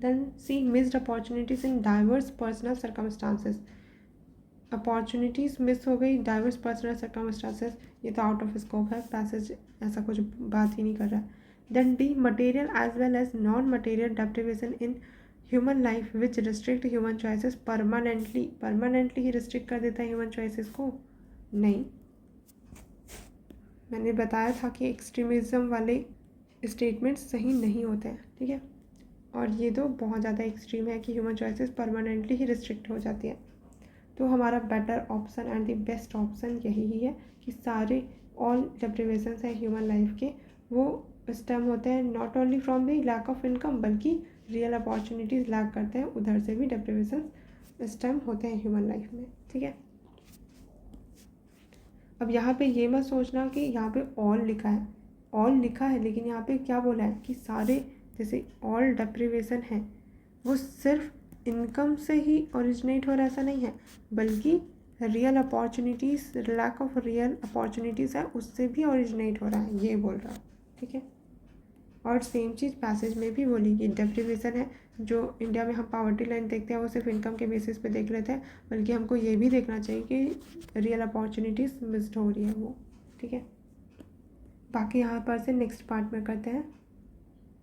Then C missed opportunities in diverse personal circumstances. Opportunities miss हो गई डाइवर्स पर्सनल सर्कमस्टांसेस, ये तो आउट ऑफ स्कोप है, पैसेज ऐसा कुछ बात ही नहीं कर रहा है। Then D material as well as non material deprivation in human life which restrict human choices permanently ही रिस्ट्रिक्ट कर देता है ह्यूमन चॉइसेस को, नहीं। मैंने बताया था कि एक्सट्रीमिज़म वाले स्टेटमेंट्स सही नहीं होते हैं, ठीक है। और ये तो बहुत ज़्यादा एक्सट्रीम है कि ह्यूमन चॉइसेस परमानेंटली ही रिस्ट्रिक्ट हो जाती है। तो हमारा better option and the best option यही ही है कि सारे ऑल डेप्रिवेशंस हैं ह्यूमन लाइफ के वो स्टेम होते हैं not only from the lack of income बल्कि रियल अपॉर्चुनिटीज़ लैक करते हैं, उधर से भी डेप्रिवेशन स्टेम होते हैं ह्यूमन लाइफ में, ठीक है। अब यहाँ पे ये मत सोचना कि यहाँ पे ऑल लिखा है, ऑल लिखा है लेकिन यहाँ पे क्या बोला है कि सारे, जैसे ऑल डेप्रिवेशन है वो सिर्फ इनकम से ही ओरिजिनेट हो रहा है, ऐसा नहीं है, बल्कि real opportunities, lack of real opportunities है उससे भी ओरिजिनेट हो रहा है, ये बोल रहा है, ठीक है। और सेम चीज़ पैसेज में भी बोली कि डेप्रिवेशन है जो इंडिया में हम पावर्टी लाइन देखते हैं वो सिर्फ इनकम के बेसिस पे देख लेते हैं, बल्कि हमको ये भी देखना चाहिए कि रियल अपॉर्चुनिटीज़ मिस्ड हो रही है वो, ठीक है। बाकी यहाँ पर से नेक्स्ट पार्ट में करते हैं।